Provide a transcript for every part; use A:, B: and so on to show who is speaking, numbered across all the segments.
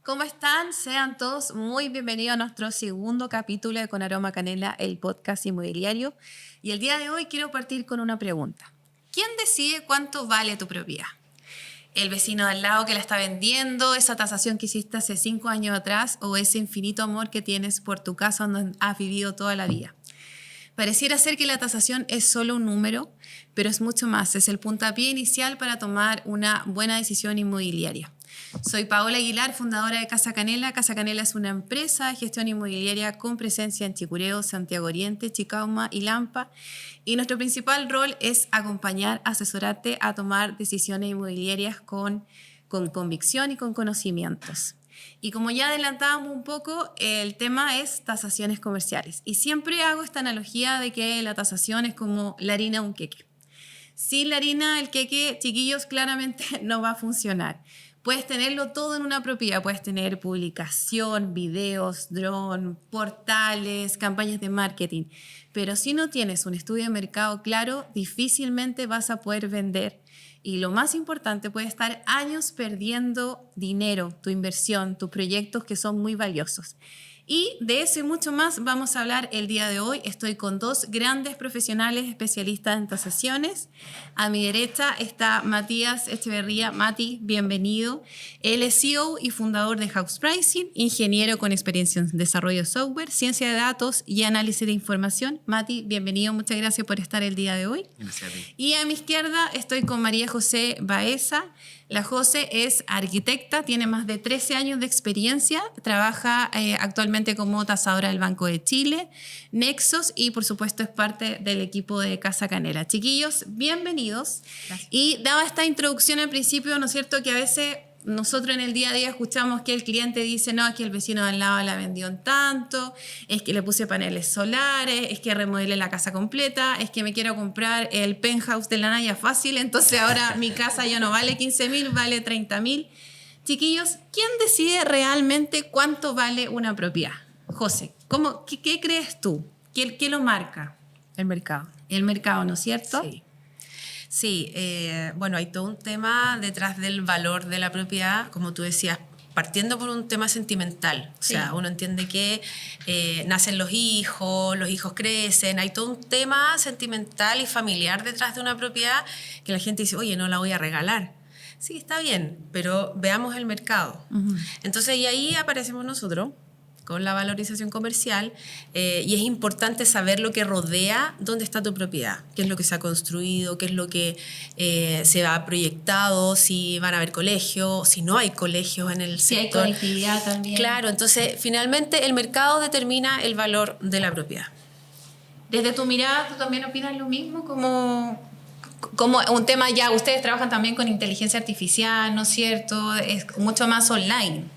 A: ¿Cómo están? Sean todos muy bienvenidos a nuestro segundo capítulo de Con Aroma Canela, el podcast inmobiliario. Y el día de hoy quiero partir con una pregunta. ¿Quién decide cuánto vale tu propiedad? ¿El vecino de al lado que la está vendiendo, esa tasación que hiciste hace 5 años atrás o ese infinito amor que tienes por tu casa donde has vivido toda la vida? Pareciera ser que la tasación es solo un número, pero es mucho más. Es el puntapié inicial para tomar una buena decisión inmobiliaria. Soy Paola Aguilar, fundadora de Casa Canela. Casa Canela es una empresa de gestión inmobiliaria con presencia en Chicureo, Santiago Oriente, Chicauma y Lampa. Y nuestro principal rol es acompañar, asesorarte a tomar decisiones inmobiliarias con convicción y con conocimientos. Y como ya adelantábamos un poco, el tema es tasaciones comerciales. Y siempre hago esta analogía de que la tasación es como la harina de un queque. Sin la harina, el queque, chiquillos, claramente no va a funcionar. Puedes tenerlo todo en una propiedad. Puedes tener publicación, videos, dron, portales, campañas de marketing. Pero si no tienes un estudio de mercado claro, difícilmente vas a poder vender. Y lo más importante, puedes estar años perdiendo dinero, tu inversión, tus proyectos que son muy valiosos. Y de eso y mucho más vamos a hablar el día de hoy. Estoy con dos grandes profesionales especialistas en tasaciones. A mi derecha está Matías Echeverría. Mati, bienvenido. Él es CEO y fundador de House Pricing, ingeniero con experiencia en desarrollo de software, ciencia de datos y análisis de información. Mati, bienvenido. Muchas gracias por estar el día de hoy.
B: Gracias a ti.
A: Y a mi izquierda estoy con María José Baeza. La José es arquitecta, tiene más de 13 años de experiencia, trabaja actualmente como tasadora del Banco de Chile, Nexos y por supuesto es parte del equipo de Casa Canela. Chiquillos, bienvenidos. Gracias. Y daba esta introducción al principio, ¿no es cierto?, que a veces nosotros en el día a día escuchamos que el cliente dice, no, es que el vecino de al lado la vendió en tanto, es que le puse paneles solares, es que remodelé la casa completa, es que me quiero comprar el penthouse de la Naya fácil, entonces ahora mi casa ya no vale 15.000, vale 30.000. Chiquillos, ¿quién decide realmente cuánto vale una propiedad? José, ¿qué crees tú? ¿Qué lo marca?
C: El mercado.
A: El mercado, ¿no es cierto?
C: Sí. Sí, bueno, hay todo un tema detrás del valor de la propiedad, como tú decías, partiendo por un tema sentimental. O sea, uno entiende que nacen los hijos crecen, hay todo un tema sentimental y familiar detrás de una propiedad que la gente dice, oye, no la voy a regalar. Sí, está bien, pero veamos el mercado. Uh-huh. Entonces, y ahí aparecemos nosotros con la valorización comercial, y es importante saber lo que rodea dónde está tu propiedad, qué es lo que se ha construido, qué es lo que se ha proyectado, si van a haber colegios, si no hay colegios en el sector.
A: Si hay conectividad también.
C: Claro, entonces finalmente el mercado determina el valor de la propiedad.
A: Desde tu mirada, ¿tú también opinas lo mismo? Como un tema ya, ustedes trabajan también con inteligencia artificial, ¿no es cierto? Es mucho más online.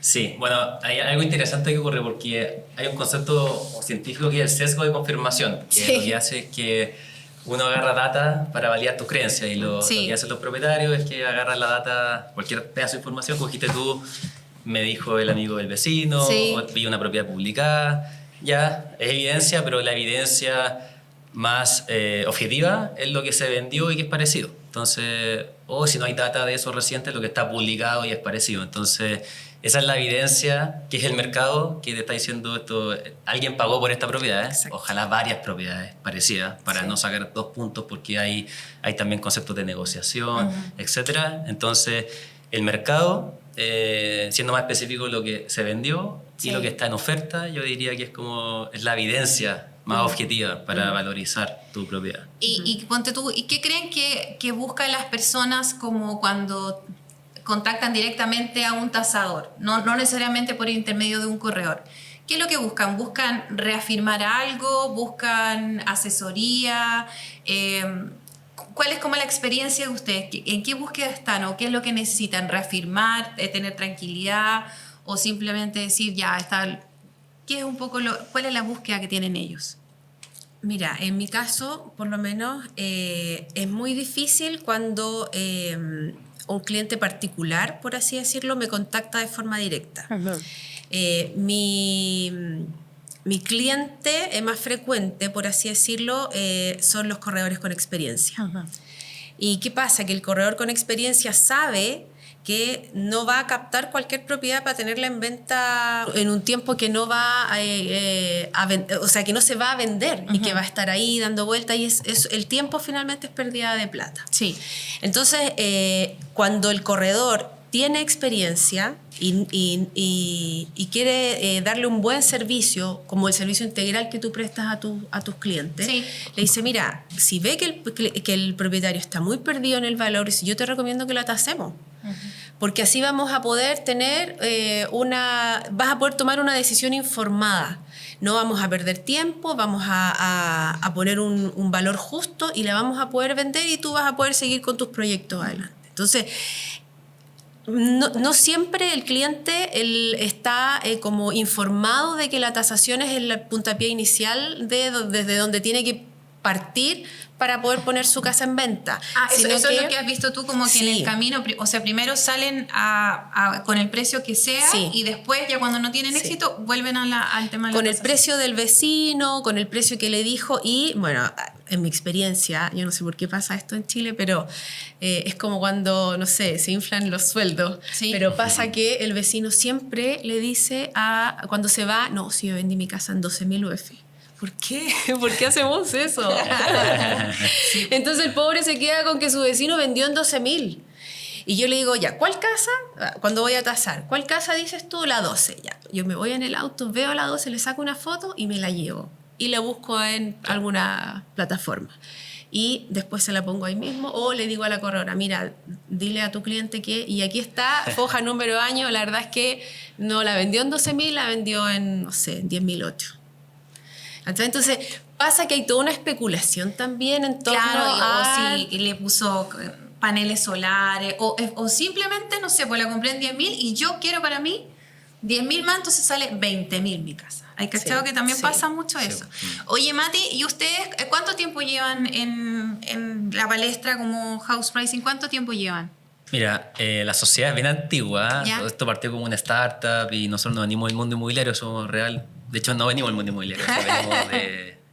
B: Sí, bueno, hay algo interesante que ocurre porque hay un concepto científico que es el sesgo de confirmación, que sí. Lo que hace es que uno agarra data para validar tus creencias y lo que hacen los propietarios es que agarran la data, cualquier pedazo de información, cogiste tú, me dijo el amigo del vecino, o vi una propiedad publicada, ya, es evidencia, pero la evidencia más objetiva es lo que se vendió y que es parecido. Entonces, o si no hay data de eso reciente, lo que está publicado y es parecido. Entonces, esa es la evidencia, que es el mercado, que te está diciendo esto, alguien pagó por esta propiedad,
C: Exacto.
B: Ojalá varias propiedades parecidas, para no sacar 2 puntos, porque hay también conceptos de negociación, etcétera. Entonces, el mercado, siendo más específico lo que se vendió y lo que está en oferta, yo diría que es la evidencia más objetiva para valorizar tu propiedad.
A: Y ponte tú, ¿y qué creen que buscan las personas como cuando contactan directamente a un tasador? No necesariamente por intermedio de un corredor. ¿Qué es lo que buscan? ¿Buscan reafirmar algo? ¿Buscan asesoría? ¿Cuál es como la experiencia de ustedes? ¿En qué búsqueda están o qué es lo que necesitan? ¿Reafirmar, tener tranquilidad o simplemente decir ya está? ¿Qué es un poco cuál es la búsqueda que tienen ellos?
C: Mira, en mi caso, por lo menos, es muy difícil cuando un cliente particular, por así decirlo, me contacta de forma directa. Mi cliente más frecuente, por así decirlo, son los corredores con experiencia. ¿Y qué pasa? Que el corredor con experiencia sabe que no va a captar cualquier propiedad para tenerla en venta en un tiempo que no va o sea, que no se va a vender y que va a estar ahí dando vueltas y el tiempo finalmente es pérdida de plata.
A: Sí.
C: Entonces, cuando el corredor tiene experiencia y quiere darle un buen servicio, como el servicio integral que tú prestas a tus clientes,
A: sí.
C: le dice, mira, si ve que el propietario está muy perdido en el valor, yo te recomiendo que lo tasemos. Porque así vamos a poder tener vas a poder tomar una decisión informada. No vamos a perder tiempo, vamos a poner un valor justo y la vamos a poder vender y tú vas a poder seguir con tus proyectos adelante. Entonces, no siempre el cliente está como informado de que la tasación es el puntapié inicial desde donde tiene que partir para poder poner su casa en venta.
A: Eso es lo que has visto tú, como que sí. En el camino, o sea, primero salen con el precio que sea sí. Y después ya cuando no tienen éxito sí. Vuelven al tema de la
C: con el precio del vecino, con el precio que le dijo y bueno, en mi experiencia, yo no sé por qué pasa esto en Chile, pero es como cuando, no sé, se inflan los sueldos, sí. Pero pasa que el vecino siempre le dice cuando se va, no, si yo vendí mi casa en 12.000 UF. ¿Por qué? ¿Por qué hacemos eso? Sí. Entonces el pobre se queda con que su vecino vendió en 12.000. Y yo le digo, ya, ¿cuál casa? Cuando voy a tasar, ¿cuál casa dices tú? La 12. Ya. Yo me voy en el auto, veo la 12, le saco una foto y me la llevo. Y la busco en alguna plataforma. Y después se la pongo ahí mismo o le digo a la corredora, mira, dile a tu cliente que... Y aquí está, foja, número, año. La verdad es que no la vendió en 12.000, la vendió en, no sé, en 10.008. Entonces pasa que hay toda una especulación también en torno
A: a... o si le puso paneles solares o simplemente, no sé, pues la compré en 10.000 y yo quiero para mí 10.000 más, entonces sale 20.000 mi casa. ¿Hay cachado que también pasa mucho eso? Oye, Mati, ¿y ustedes cuánto tiempo llevan en la palestra como house pricing? ¿Cuánto tiempo llevan?
B: Mira, la sociedad es bien antigua. ¿Ya? Todo esto partió como una startup y nosotros no venimos del mundo inmobiliario, somos real. De hecho, no venimos del mundo inmobiliario.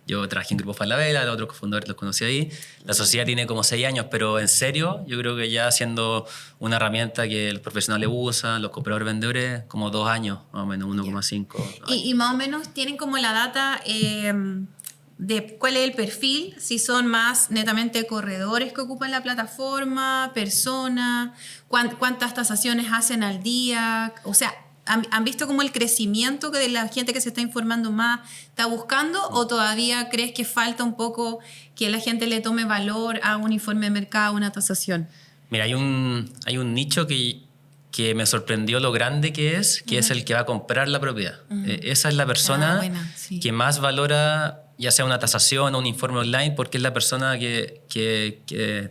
B: Yo trabajé en Grupo Falabella, los otros cofundadores los conocí ahí. La sociedad tiene como 6 años, pero en serio, yo creo que ya siendo una herramienta que los profesionales usan, los compradores vendedores, como 2 años, más o menos, 1,5.
A: Y más o menos tienen como la data de cuál es el perfil, si son más netamente corredores que ocupan la plataforma, personas, cuántas tasaciones hacen al día, o sea... ¿Han visto como el crecimiento que de la gente que se está informando más está buscando o todavía crees que falta un poco que la gente le tome valor a un informe de mercado, una tasación?
B: Mira, hay un nicho que me sorprendió lo grande que es el que va a comprar la propiedad. Esa es la persona que más valora ya sea una tasación o un informe online, porque es la persona que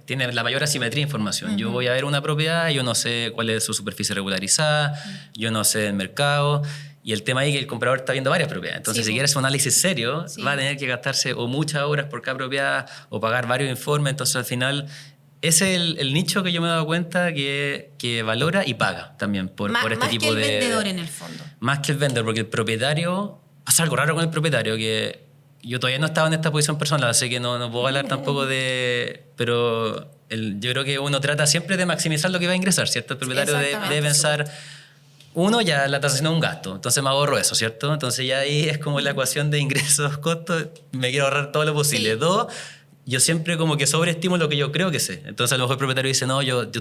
B: tiene la mayor asimetría de información. Yo voy a ver una propiedad y yo no sé cuál es su superficie regularizada, yo no sé el mercado, y el tema ahí es que el comprador está viendo varias propiedades. Entonces, si quiere hacer un análisis serio, va a tener que gastarse o muchas horas por cada propiedad o pagar varios informes. Entonces, al final... Ese es el nicho que yo me he dado cuenta que valora y paga también por este tipo de...
A: Más que el vendedor en el fondo.
B: Más que el vendedor, porque el propietario... Pasa algo raro con el propietario, que yo todavía no estaba en esta posición personal, así que no puedo hablar tampoco de... Pero yo creo que uno trata siempre de maximizar lo que va a ingresar, ¿cierto? El propietario debe pensar... Uno, ya la tasación es un gasto, entonces me ahorro eso, ¿cierto? Entonces ya ahí es como la ecuación de ingresos, costos, me quiero ahorrar todo lo posible. Sí. 2... Yo siempre como que sobreestimo lo que yo creo que sé. Entonces a lo mejor el propietario dice, no, yo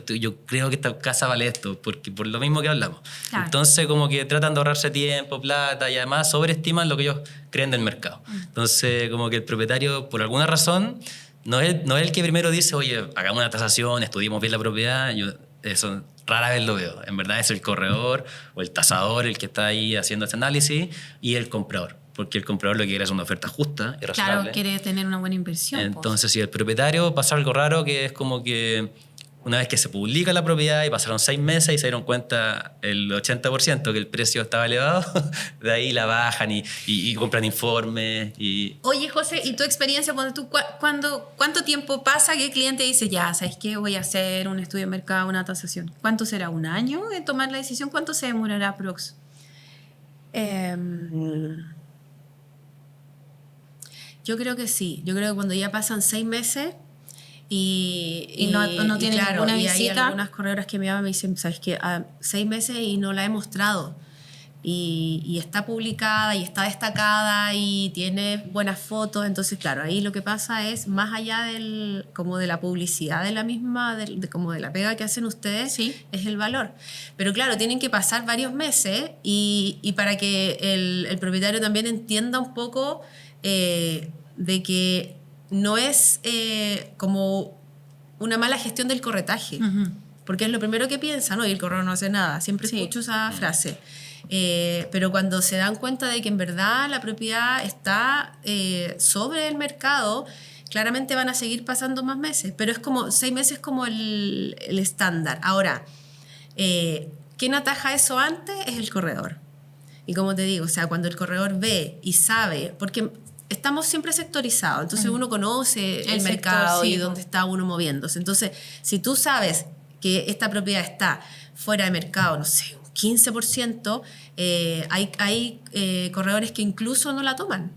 B: creo que esta casa vale esto, porque por lo mismo que hablamos. Claro. Entonces como que tratan de ahorrarse tiempo, plata, y además sobreestiman lo que ellos creen del mercado. Entonces como que el propietario, por alguna razón, no es el que primero dice, oye, hagamos una tasación, estudiemos bien la propiedad. Eso rara vez lo veo. En verdad es el corredor o el tasador el que está ahí haciendo ese análisis y el comprador. Porque el comprador lo que quiere es una oferta justa y razonable.
A: Claro, quiere tener una buena inversión.
B: Entonces, si el propietario pasa algo raro, que es como que una vez que se publica la propiedad y pasaron 6 meses y se dieron cuenta el 80% que el precio estaba elevado, de ahí la bajan y compran informes.
A: Oye, José, ¿y tu experiencia cuánto tiempo pasa que el cliente dice, ya, ¿sabes qué? Voy a hacer un estudio de mercado, una tasación? ¿Cuánto será? ¿1 año en tomar la decisión? ¿Cuánto se demorará aprox?
C: Yo creo que sí. Yo creo que cuando ya pasan 6 meses,
A: Y no tiene ninguna visita.
C: Y hay algunas corredoras que me llaman y me dicen, ¿sabes qué? 6 meses y no la he mostrado. Y está publicada y está destacada y tiene buenas fotos. Entonces, claro, ahí lo que pasa es, más allá como de la publicidad de la misma, como de la pega que hacen ustedes,
A: sí,
C: es el valor. Pero claro, tienen que pasar varios meses y para que el propietario también entienda un poco de que no es como una mala gestión del corretaje.
A: Uh-huh.
C: Porque es lo primero que piensa, ¿no? Y el corredor no hace nada. Siempre escucho esa frase. Pero cuando se dan cuenta de que en verdad la propiedad está sobre el mercado, claramente van a seguir pasando más meses. Pero es como 6 meses como el estándar. Ahora, ¿quién ataja eso antes? Es el corredor. Y como te digo, o sea, cuando el corredor ve y sabe, porque estamos siempre sectorizados, entonces uno conoce el mercado sector, sí, y dónde está uno moviéndose. Entonces, si tú sabes que esta propiedad está fuera de mercado, no sé, 15%, hay corredores que incluso no la toman.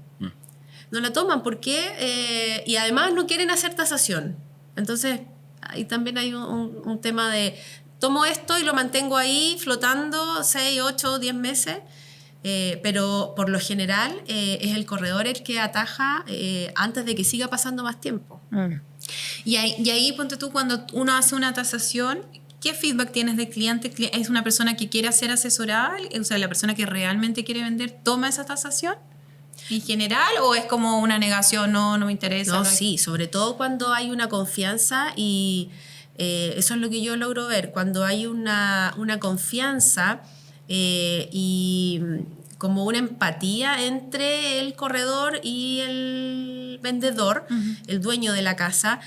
C: No la toman porque, y además no quieren hacer tasación. Entonces, ahí también hay un tema de, tomo esto y lo mantengo ahí flotando 6, 8, 10 meses, pero por lo general es el corredor el que ataja antes de que siga pasando más tiempo.
A: Y ahí, ponte tú, cuando uno hace una tasación, ¿qué feedback tienes del cliente? ¿Es una persona que quiere ser asesorada? O sea, ¿la persona que realmente quiere vender toma esa tasación en general o es como una negación, no me interesa?
C: No, sí, sobre todo cuando hay una confianza y eso es lo que yo logro ver, cuando hay una confianza y como una empatía entre el corredor y el vendedor, el dueño de la casa.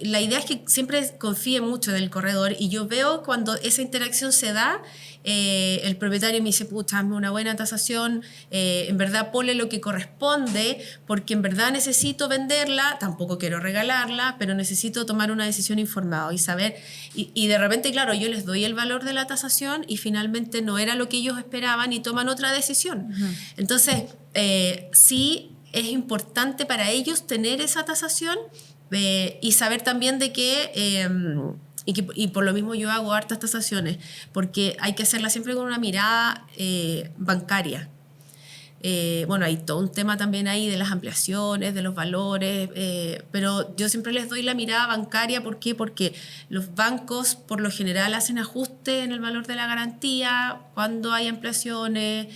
C: La idea es que siempre confíe mucho en el corredor y yo veo cuando esa interacción se da, el propietario me dice, pucha, hazme una buena tasación, en verdad ponle lo que corresponde, porque en verdad necesito venderla, tampoco quiero regalarla, pero necesito tomar una decisión informada y saber, y de repente, claro, yo les doy el valor de la tasación y finalmente no era lo que ellos esperaban y toman otra decisión. Entonces, sí es importante para ellos tener esa tasación y saber también de que... Y por lo mismo yo hago hartas tasaciones, porque hay que hacerla siempre con una mirada bancaria. Bueno, hay todo un tema también ahí de las ampliaciones, de los valores, pero yo siempre les doy la mirada bancaria. ¿Por qué? Porque los bancos por lo general hacen ajustes en el valor de la garantía cuando hay ampliaciones,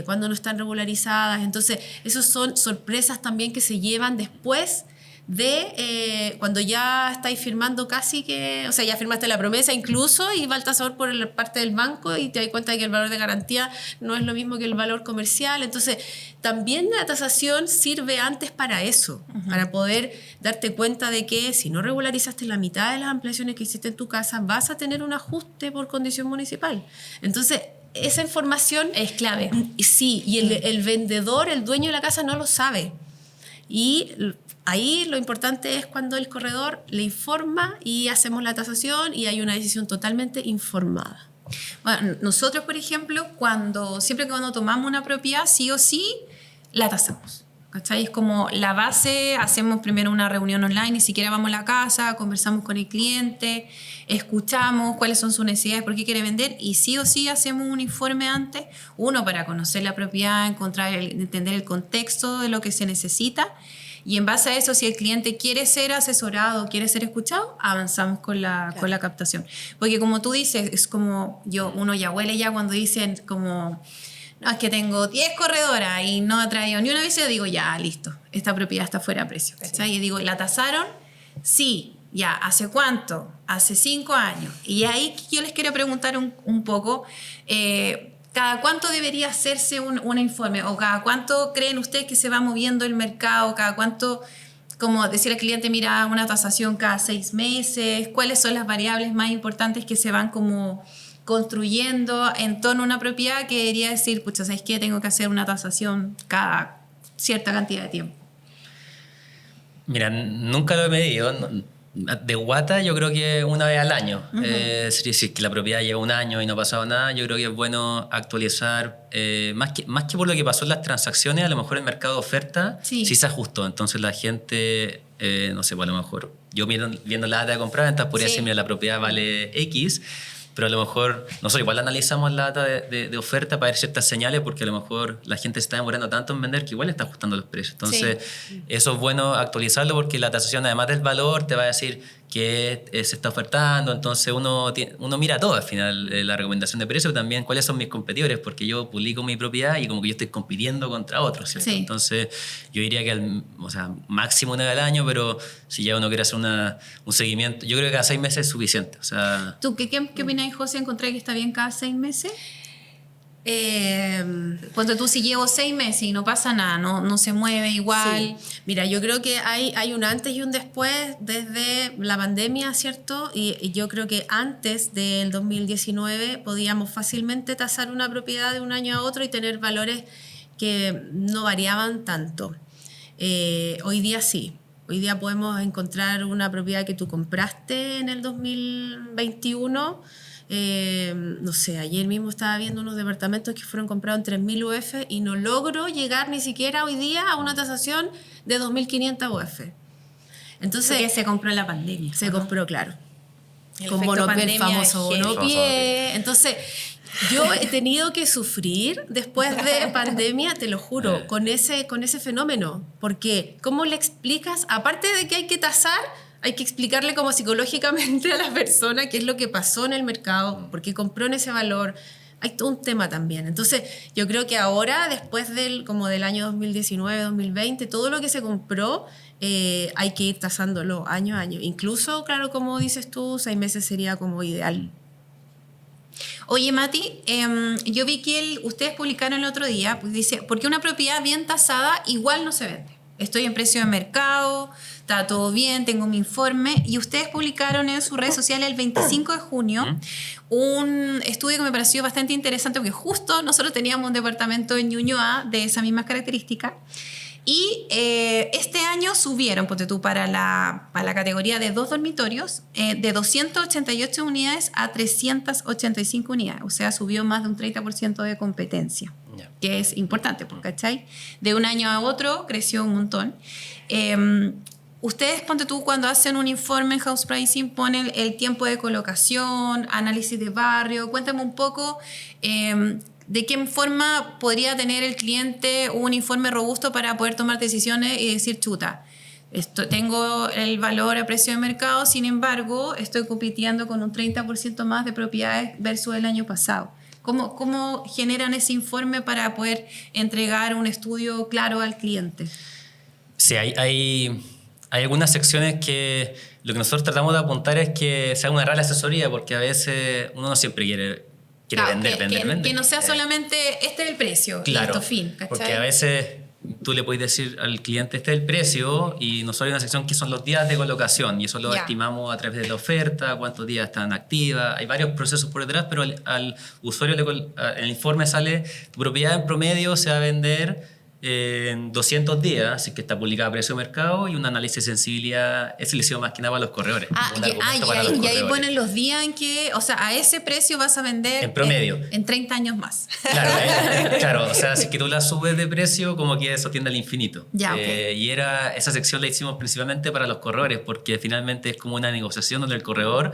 C: cuando no están regularizadas. Entonces, esas son sorpresas también que se llevan después de cuando ya estáis firmando casi que, o sea, ya firmaste la promesa incluso y va el tasador por la parte del banco y te das cuenta de que el valor de garantía no es lo mismo que el valor comercial. Entonces, también la tasación sirve antes para eso, para poder darte cuenta de que si no regularizaste la mitad de las ampliaciones que hiciste en tu casa, vas a tener un ajuste por condición municipal. Entonces, esa información
A: es clave.
C: Sí, y el vendedor, el dueño de la casa no lo sabe. Y ahí lo importante es cuando el corredor le informa y hacemos la tasación y hay una decisión totalmente informada.
A: Bueno, nosotros, por ejemplo, siempre que cuando tomamos una propiedad, sí o sí, la tasamos. ¿Cachai? Es como la base, hacemos primero una reunión online, ni siquiera vamos a la casa, conversamos con el cliente, escuchamos cuáles son sus necesidades, por qué quiere vender y sí o sí hacemos un informe antes, uno para conocer la propiedad, entender el contexto de lo que se necesita y en base a eso, si el cliente quiere ser asesorado, quiere ser escuchado, avanzamos con la captación. Porque como tú dices, es como uno ya huele ya cuando dicen como... No, es que tengo 10 corredoras y no ha traído ni una vez, yo digo, ya, listo, esta propiedad está fuera de precio. ¿Cachai? Sí. Y digo, ¿la tasaron? Sí, ya, ¿hace cuánto? Hace 5 años. Y ahí yo les quiero preguntar un poco, ¿cada cuánto debería hacerse un informe? ¿O cada cuánto creen ustedes que se va moviendo el mercado? ¿Cada cuánto, como decir al cliente, mira, una tasación cada 6 meses? ¿Cuáles son las variables más importantes que se van como... construyendo en torno a una propiedad que debería decir, pucha, ¿sabes qué? Tengo que hacer una tasación cada cierta cantidad de tiempo.
B: Mira, nunca lo he medido, De guata yo creo que una vez al año. Si que la propiedad lleva un año y no ha pasado nada, yo creo que es bueno actualizar. Más que por lo que pasó en las transacciones, a lo mejor el mercado de oferta sí se ajustó. Entonces la gente, no sé, pues a lo mejor yo viendo la data de compra-venta podría decir, mira, la propiedad vale X, pero a lo mejor nosotros igual analizamos la data de oferta para ver ciertas señales, porque a lo mejor la gente se está demorando tanto en vender que igual está ajustando los precios. Entonces, eso es bueno actualizarlo, porque la tasación, además del valor, te va a decir que se está ofertando. Entonces, uno mira todo al final, la recomendación de precio, pero también cuáles son mis competidores, porque yo publico mi propiedad y como que yo estoy compitiendo contra otros, ¿cierto? Entonces, yo diría que máximo una vez al año, pero si ya uno quiere hacer un seguimiento, yo creo que cada 6 meses es suficiente. O sea,
A: ¿Tú qué opinas, José? ¿Encontré que está bien cada 6 meses? Cuando tú si llevo 6 meses y no pasa nada, no se mueve igual.
C: Sí. Mira, yo creo que hay un antes y un después desde la pandemia, ¿cierto? Y yo creo que antes del 2019 podíamos fácilmente tasar una propiedad de un año a otro y tener valores que no variaban tanto. Hoy día sí. Hoy día podemos encontrar una propiedad que tú compraste en el 2021. No sé, ayer mismo estaba viendo unos departamentos que fueron comprados en 3.000 UF y no logro llegar ni siquiera hoy día a una tasación de 2.500 UF. Entonces,
A: porque se compró en la pandemia.
C: Se compró, claro.
A: El
C: famoso bonopié. Entonces, yo he tenido que sufrir después de pandemia, te lo juro, con ese fenómeno. Porque, ¿cómo le explicas? Aparte de que hay que tasar, hay que explicarle como psicológicamente a la persona qué es lo que pasó en el mercado, por qué compró en ese valor. Hay todo un tema también. Entonces, yo creo que ahora, después del año 2019, 2020, todo lo que se compró, hay que ir tasándolo año a año. Incluso, claro, como dices tú, 6 meses sería como ideal.
A: Oye, Mati, yo vi que ustedes publicaron el otro día, pues dice, porque una propiedad bien tasada igual no se vende. Estoy en precio de mercado, está todo bien, tengo mi informe. Y ustedes publicaron en sus redes sociales el 25 de junio un estudio que me pareció bastante interesante, porque justo nosotros teníamos un departamento en Ñuñoa de esas mismas características. Y este año subieron, ponte tú, para la categoría de 2 dormitorios, de 288 unidades a 385 unidades. O sea, subió más de un 30% de competencia, que es importante, ¿cachai? De un año a otro creció un montón. Ustedes, ponte tú, cuando hacen un informe en House Pricing, ponen el tiempo de colocación, análisis de barrio. Cuéntame un poco de qué forma podría tener el cliente un informe robusto para poder tomar decisiones y decir, chuta, tengo el valor a precio de mercado, sin embargo, estoy compitiendo con un 30% más de propiedades versus el año pasado. ¿Cómo generan ese informe para poder entregar un estudio claro al cliente?
B: Sí, hay algunas secciones que lo que nosotros tratamos de apuntar es que sea una real asesoría, porque a veces uno no siempre quiere vender.
A: Que no sea solamente este es el precio,
B: claro,
A: y esto fin, ¿cachai?
B: Porque a veces tú le puedes decir al cliente este es el precio, y nosotros hay una sección que son los días de colocación, y eso lo estimamos a través de la oferta, cuántos días están activas. Hay varios procesos por detrás, pero al usuario en el informe sale tu propiedad en promedio se va a vender en 200 días, así que está publicada a precio de mercado, y un análisis de sensibilidad es selección más que nada para los corredores.
A: Y ahí ponen los días en que, o sea, a ese precio vas a vender
B: en promedio
A: en 30 años más.
B: Claro, o sea, si que tú la subes de precio, como que eso tiende al infinito. Y esa sección la hicimos principalmente para los corredores, porque finalmente es como una negociación donde el corredor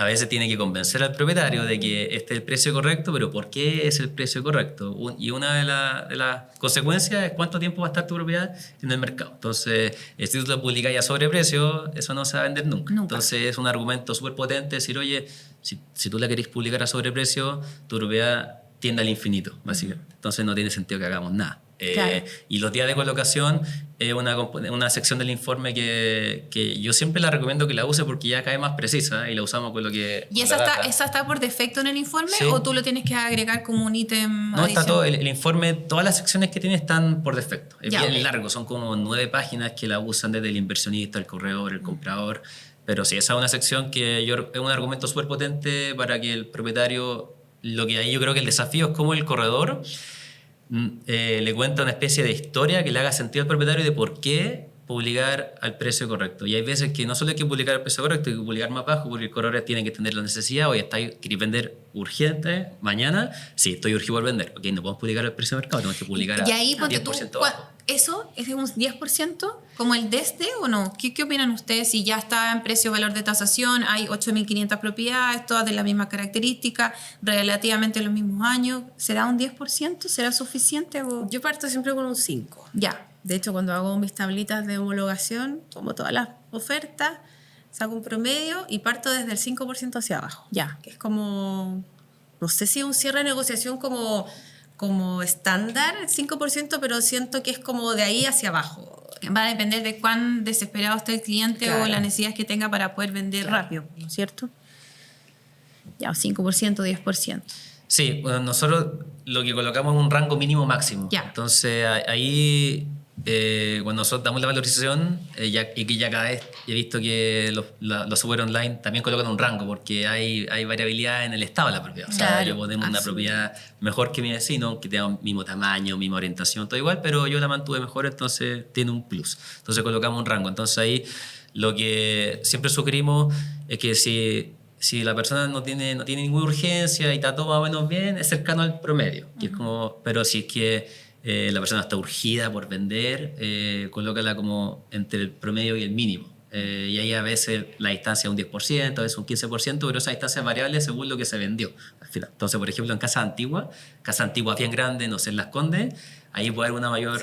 B: a veces tiene que convencer al propietario de que este es el precio correcto, pero ¿por qué es el precio correcto? Y una de las consecuencias es cuánto tiempo va a estar tu propiedad en el mercado. Entonces, si tú la publicas ya sobre precio, eso no se va a vender nunca. Entonces, es un argumento súper potente decir, oye, si tú la querés publicar a sobreprecio, tu propiedad tiende al infinito, básicamente. Entonces, no tiene sentido que hagamos nada. Y los días de colocación es una sección del informe que yo siempre la recomiendo que la use, porque ya cae más precisa y la usamos con lo que...
A: ¿Y esa está por defecto en el informe? Sí. ¿O tú lo tienes que agregar como un ítem
B: No, está todo. El informe, todas las secciones que tiene están por defecto. Es bien largo, son como 9 páginas que la usan desde el inversionista, el corredor, el comprador. Pero sí, esa es una sección que es un argumento súper potente para que el propietario... Lo que ahí yo creo que el desafío es cómo el corredor... le cuenta una especie de historia que le haga sentido al propietario de por qué publicar al precio correcto. Y hay veces que no solo hay que publicar al precio correcto, hay que publicar más bajo porque el corredor tiene que tener la necesidad. Oye, ¿queréis vender urgente mañana? Sí, estoy urgido por vender. Ok, no podemos publicar al precio de mercado, tenemos que publicar
A: y ahí,
B: a 10% bajo.
A: ¿Eso es de un 10% como el desde o no? ¿Qué opinan ustedes si ya está en precio valor de tasación, hay 8.500 propiedades, todas de la misma característica, relativamente los mismos años? ¿Será un 10%? ¿Será suficiente? O?
C: Yo parto siempre con un 5.
A: Ya.
C: De hecho, cuando hago mis tablitas de homologación, tomo todas las ofertas, saco un promedio y parto desde el 5% hacia abajo.
A: Ya.
C: Que es como, no sé si un cierre de negociación como estándar, el 5%, pero siento que es como de ahí hacia abajo.
A: Va a depender de cuán desesperado esté el cliente, claro, o las necesidades que tenga para poder vender, claro, rápido, ¿no es cierto? Ya, 5%, 10%.
B: Sí, bueno, nosotros lo que colocamos es un rango mínimo máximo.
A: Ya.
B: Entonces ahí, cuando nosotros damos la valorización, y que ya cada vez he visto que los super online también colocan un rango, porque hay variabilidad en el estado de la propiedad. O sea,
A: claro,
B: yo puedo tener una propiedad mejor que mi vecino, que tenga mismo tamaño, misma orientación, todo igual, pero yo la mantuve mejor, entonces tiene un plus. Entonces colocamos un rango. Entonces ahí lo que siempre sugerimos es que si la persona no tiene ninguna urgencia y está todo más o menos bien, es cercano al promedio. Que es como, pero si es que la persona está urgida por vender, colócala como entre el promedio y el mínimo. Y ahí a veces la distancia es un 10%, a veces un 15%, pero esa distancia es variable según lo que se vendió al final. Entonces, por ejemplo, en casa antigua bien grande, no sé, en Las Condes, ahí puede haber una mayor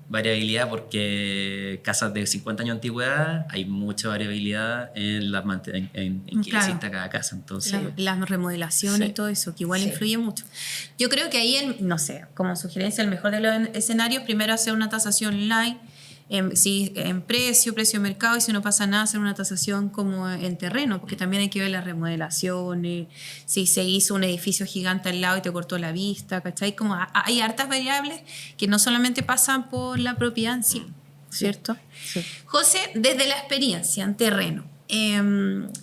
B: variabilidad porque casas de 50 años de antigüedad hay mucha variabilidad en qué necesita cada casa. Entonces,
A: las remodelaciones y todo eso, que igual influye mucho. Yo creo que ahí, no sé, como sugerencia, el mejor de los escenarios, primero hacer una tasación online, en precio de mercado, y si no pasa nada, hacer una tasación como en terreno, porque también hay que ver las remodelaciones, si se hizo un edificio gigante al lado y te cortó la vista, ¿cachai? Como hay hartas variables que no solamente pasan por la propiedad en sí, ¿cierto? Sí. José, desde la experiencia en terreno,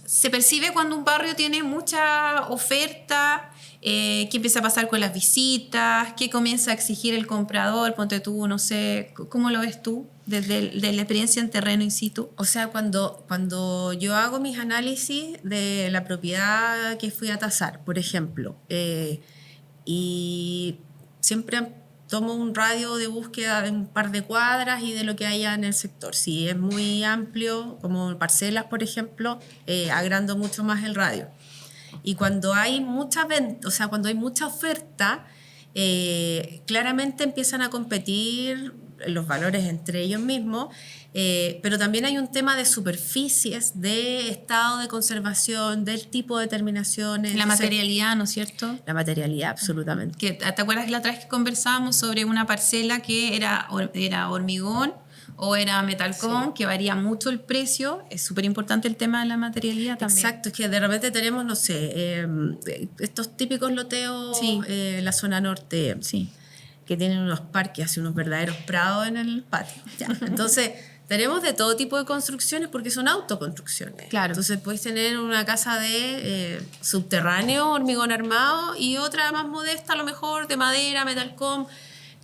A: ¿se percibe cuando un barrio tiene mucha oferta? ¿Qué empieza a pasar con las visitas? ¿Qué comienza a exigir el comprador? Ponte tú, no sé, ¿cómo lo ves tú desde la experiencia en terreno in situ?
C: O sea, cuando yo hago mis análisis de la propiedad que fui a tasar, por ejemplo, y siempre tomo un radio de búsqueda de un par de cuadras y de lo que haya en el sector. Si es muy amplio, como parcelas, por ejemplo, agrando mucho más el radio. Y cuando hay mucha venta, o sea, cuando hay mucha oferta, claramente empiezan a competir los valores entre ellos mismos, pero también hay un tema de superficies, de estado de conservación, del tipo de terminaciones.
A: La materialidad, ¿no es cierto?
C: La materialidad, absolutamente.
A: ¿Te acuerdas la otra vez que conversábamos sobre una parcela que era hormigón o era metalcom, que varía mucho el precio? Es súper importante el tema de la materialidad también.
C: Exacto, es que de repente tenemos, no sé, estos típicos loteos, la zona norte, que tienen unos parques, así unos verdaderos prados en el patio. Ya. Entonces, tenemos de todo tipo de construcciones porque son autoconstrucciones.
A: Claro.
C: Entonces, puedes tener una casa de subterráneo, hormigón armado, y otra más modesta, a lo mejor, de madera, metalcom.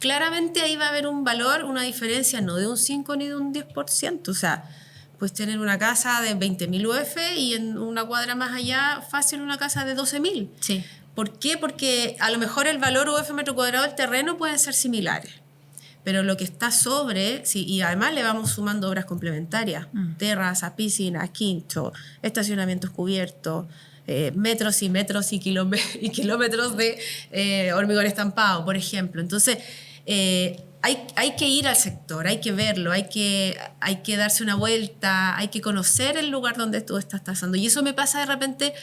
C: Claramente ahí va a haber un valor, una diferencia, no de un 5 ni de un 10%. O sea, puedes tener una casa de 20.000 UF y en una cuadra más allá, fácil, una casa de 12.000.
A: Sí.
C: ¿Por qué? Porque a lo mejor el valor UF metro cuadrado del terreno pueden ser similares, pero lo que está sobre, y además le vamos sumando obras complementarias, terrazas, piscinas, quincho, estacionamientos cubiertos, metros y metros y kilómetros de hormigón estampado, por ejemplo. Entonces, hay que ir al sector, hay que verlo, hay que darse una vuelta, hay que conocer el lugar donde tú estás tasando. Y eso me pasa de repente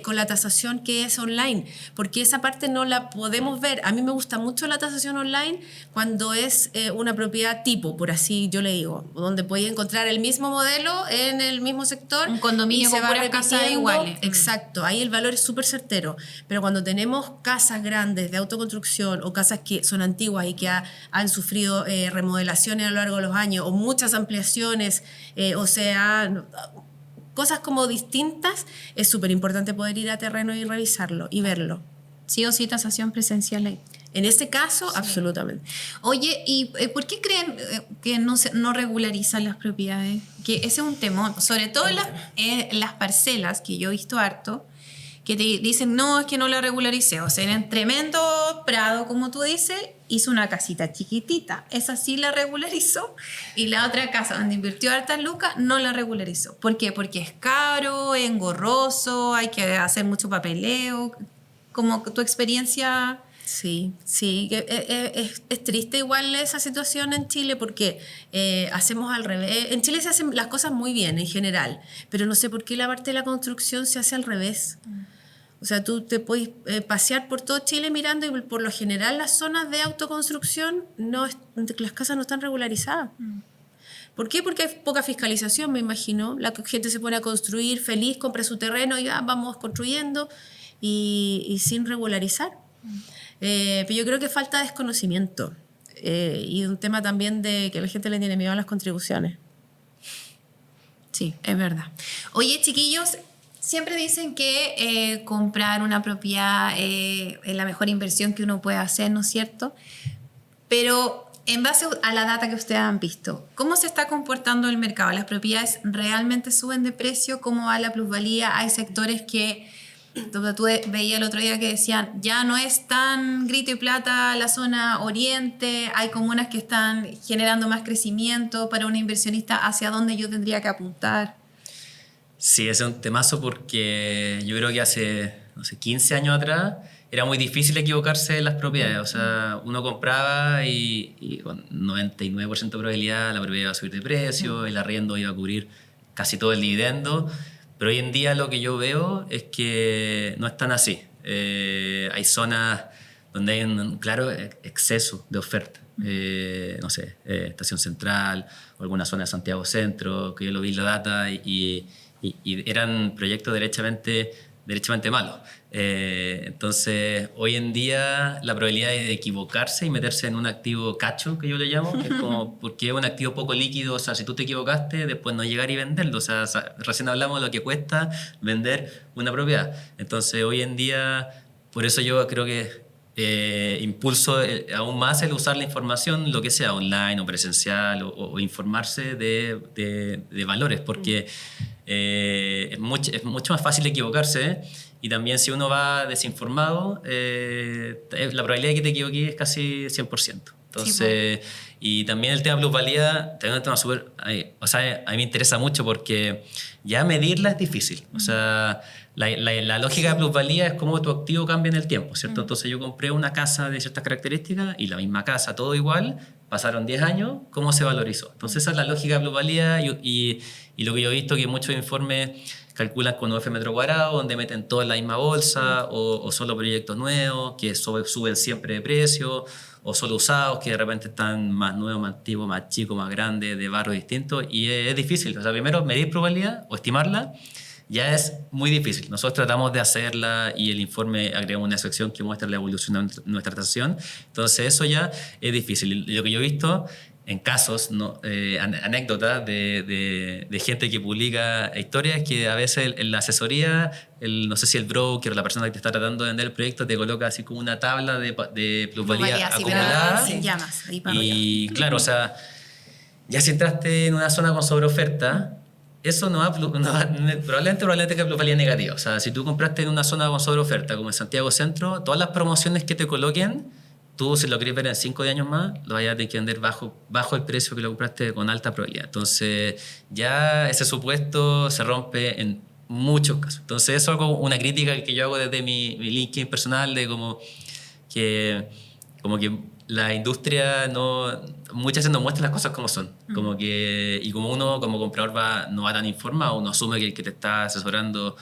C: con la tasación que es online, porque esa parte no la podemos ver. A mí me gusta mucho la tasación online cuando es una propiedad tipo, por así yo le digo, donde puedes encontrar el mismo modelo en el mismo sector.
A: Un condominio con puras casas iguales.
C: Exacto, ahí el valor es súper certero. Pero cuando tenemos casas grandes de autoconstrucción o casas que son antiguas y que han sufrido remodelaciones a lo largo de los años o muchas ampliaciones, o sea, cosas como distintas, es súper importante poder ir a terreno y revisarlo y verlo.
A: Sí o sí, tasación presencial ahí.
C: En este caso,
A: Sí.
C: absolutamente.
A: Oye, ¿y por qué creen que no regularizan las propiedades? Que ese es un temor, sobre todo en las parcelas, que yo he visto harto, que te dicen, no, es que no la regularicé. O sea, en el tremendo prado, como tú dices, hizo una casita chiquitita. Esa sí la regularizó. Y la otra casa donde invirtió hartas lucas no la regularizó. ¿Por qué? Porque es caro, es engorroso, hay que hacer mucho papeleo. Como tu experiencia...
C: Sí, sí, es triste igual esa situación en Chile porque hacemos al revés. En Chile se hacen las cosas muy bien en general, pero no sé por qué la parte de la construcción se hace al revés. O sea, tú te puedes pasear por todo Chile mirando y por lo general las zonas de autoconstrucción, las casas no están regularizadas. ¿Por qué? Porque hay poca fiscalización, me imagino. La gente se pone a construir feliz, compra su terreno y ya vamos construyendo y sin regularizar. Pero yo creo que falta desconocimiento y un tema también de que la gente le tiene miedo a las contribuciones.
A: Sí, es verdad. Oye, chiquillos, siempre dicen que comprar una propiedad es la mejor inversión que uno puede hacer, ¿no es cierto? Pero en base a la data que ustedes han visto, ¿cómo se está comportando el mercado? ¿Las propiedades realmente suben de precio? ¿Cómo va la plusvalía? Hay sectores que tú veías el otro día que decían, ya no es tan grito y plata la zona oriente, hay comunas que están generando más crecimiento para un inversionista, ¿hacia dónde yo tendría que apuntar?
B: Sí, ese es un temazo porque yo creo que hace, no sé, 15 años atrás era muy difícil equivocarse en las propiedades. O sea, uno compraba y con 99% de probabilidad la propiedad iba a subir de precio, el arriendo iba a cubrir casi todo el dividendo. Pero hoy en día lo que yo veo es que no es tan así. Hay zonas donde hay un claro exceso de oferta. No sé, Estación Central o alguna zona de Santiago Centro, que yo lo vi en la data y eran proyectos derechamente malos. Entonces, hoy en día la probabilidad de equivocarse y meterse en un activo cacho, que yo le llamo, es como porque es un activo poco líquido. O sea, si tú te equivocaste, después no llegar y venderlo. O sea, recién hablamos de lo que cuesta vender una propiedad. Entonces, hoy en día, por eso yo creo que impulso aún más el usar la información, lo que sea, online o presencial, o informarse de valores, porque es mucho más fácil equivocarse, y también si uno va desinformado, la probabilidad de que te equivoques es casi 100%. Entonces, sí, y también el tema plusvalía, también es un tema súper, o sea, a mí me interesa mucho porque ya medirla es difícil. O sea, la lógica de plusvalía es cómo tu activo cambia en el tiempo, ¿cierto? Entonces yo compré una casa de ciertas características y la misma casa, todo igual, pasaron 10 años, ¿cómo se valorizó? Entonces esa es la lógica de plusvalía y lo que yo he visto que muchos informes calculan con UF metro cuadrado, donde meten todo en la misma bolsa, o solo proyectos nuevos que suben siempre de precio, o solo usados que de repente están más nuevos, más antiguos, más chicos, más grandes, de barrios distintos, y es difícil. O sea, primero medir probabilidad o estimarla ya es muy difícil. Nosotros tratamos de hacerla y el informe agregamos una sección que muestra la evolución de nuestra tasación. Entonces eso ya es difícil. Y lo que yo he visto en casos, anécdotas de gente que publica historias, que a veces en la asesoría, no sé si el broker o la persona que te está tratando de vender el proyecto te coloca así como una tabla de plusvalía acumulada.
A: Sí, llamas, ahí para
B: y claro, o sea, ya si entraste en una zona con sobreoferta, eso probablemente que plusvalía negativa. O sea, si tú compraste en una zona con sobreoferta, como en Santiago Centro, todas las promociones que te coloquen, tú, si lo quieres ver en 5 años más, lo vayas a tener que vender bajo el precio que lo compraste con alta probabilidad. Entonces, ya ese supuesto se rompe en muchos casos. Entonces, eso es una crítica que yo hago desde mi LinkedIn personal, de como que la industria muchas veces nos muestra las cosas como son. Y como uno como comprador no va tan informado, uno asume que el que te está asesorando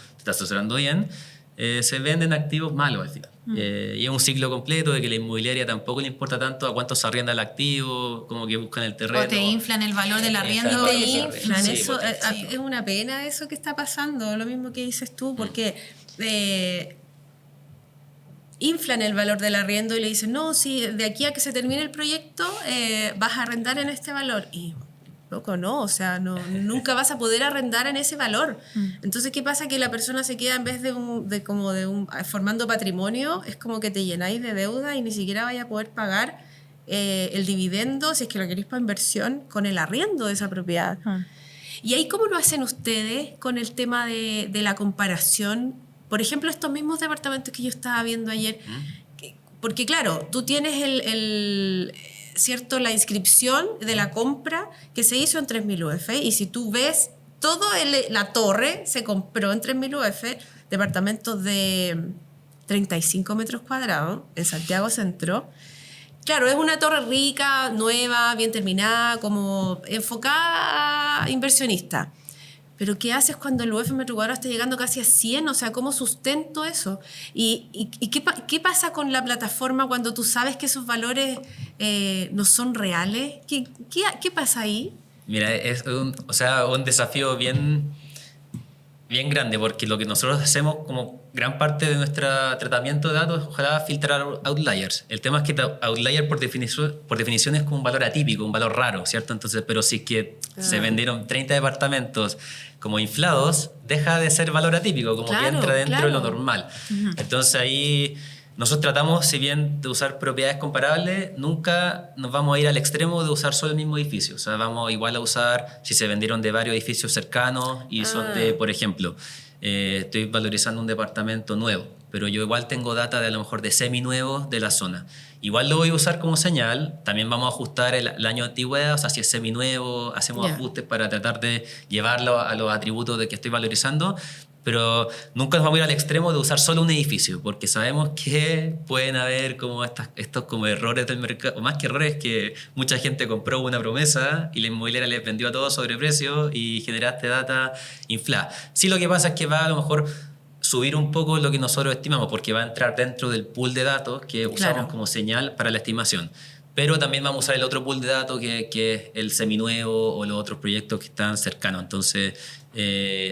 B: bien, se venden activos malos al final. Y es un ciclo completo de que la inmobiliaria tampoco le importa tanto a cuánto se arrienda el activo, como que buscan el terreno.
A: O te inflan el valor del arriendo.
C: Te inflan,
A: Sí,
C: eso, es una pena eso que está pasando, lo mismo que dices tú, porque inflan el valor del arriendo y le dicen, no, si de aquí a que se termine el proyecto vas a arrendar en este valor. Y loco, no, o sea, nunca vas a poder arrendar en ese valor. Entonces, ¿qué pasa? Que la persona se queda, en vez formando patrimonio, es como que te llenáis de deuda y ni siquiera vaya a poder pagar el dividendo, si es que lo queréis para inversión, con el arriendo de esa propiedad. ¿Y ahí cómo lo hacen ustedes con el tema de la comparación? Por ejemplo, estos mismos departamentos que yo estaba viendo ayer, porque claro, tú tienes ¿cierto? La inscripción de la compra que se hizo en 3.000 UF, y si tú ves, la torre se compró en 3.000 UF, departamentos de 35 metros cuadrados en Santiago Centro. Claro, es una torre rica, nueva, bien terminada, como enfocada a inversionista. Pero ¿qué haces cuando el UF metro cuadrado está llegando casi a 100? O sea, ¿cómo sustento eso? ¿Y qué pasa con la plataforma cuando tú sabes que esos valores no son reales? ¿Qué pasa ahí?
B: Mira, es un desafío bien grande, porque lo que nosotros hacemos como gran parte de nuestro tratamiento de datos es ojalá filtrar outliers. El tema es que outlier por definición es como un valor atípico, un valor raro, ¿cierto? Entonces, pero si es que se vendieron 30 departamentos como inflados, deja de ser valor atípico, como que entra dentro de lo normal. Entonces ahí nosotros tratamos, si bien de usar propiedades comparables, nunca nos vamos a ir al extremo de usar solo el mismo edificio. O sea, vamos igual a usar, si se vendieron de varios edificios cercanos y son de, por ejemplo, estoy valorizando un departamento nuevo, pero yo igual tengo data de a lo mejor de seminuevos de la zona. Igual lo voy a usar como señal, también vamos a ajustar el año de antigüedad, o sea, si es seminuevo, hacemos ajustes para tratar de llevarlo a los atributos de que estoy valorizando, pero nunca nos vamos a ir al extremo de usar solo un edificio, porque sabemos que pueden haber como estos como errores del mercado, o más que errores, que mucha gente compró una promesa y la inmobiliaria les vendió a todos sobreprecio y generaste data inflada. Sí, lo que pasa es que va a lo mejor subir un poco lo que nosotros estimamos, porque va a entrar dentro del pool de datos que usamos como señal para la estimación. Pero también vamos a usar el otro pool de datos que es el seminuevo o los otros proyectos que están cercanos. Entonces,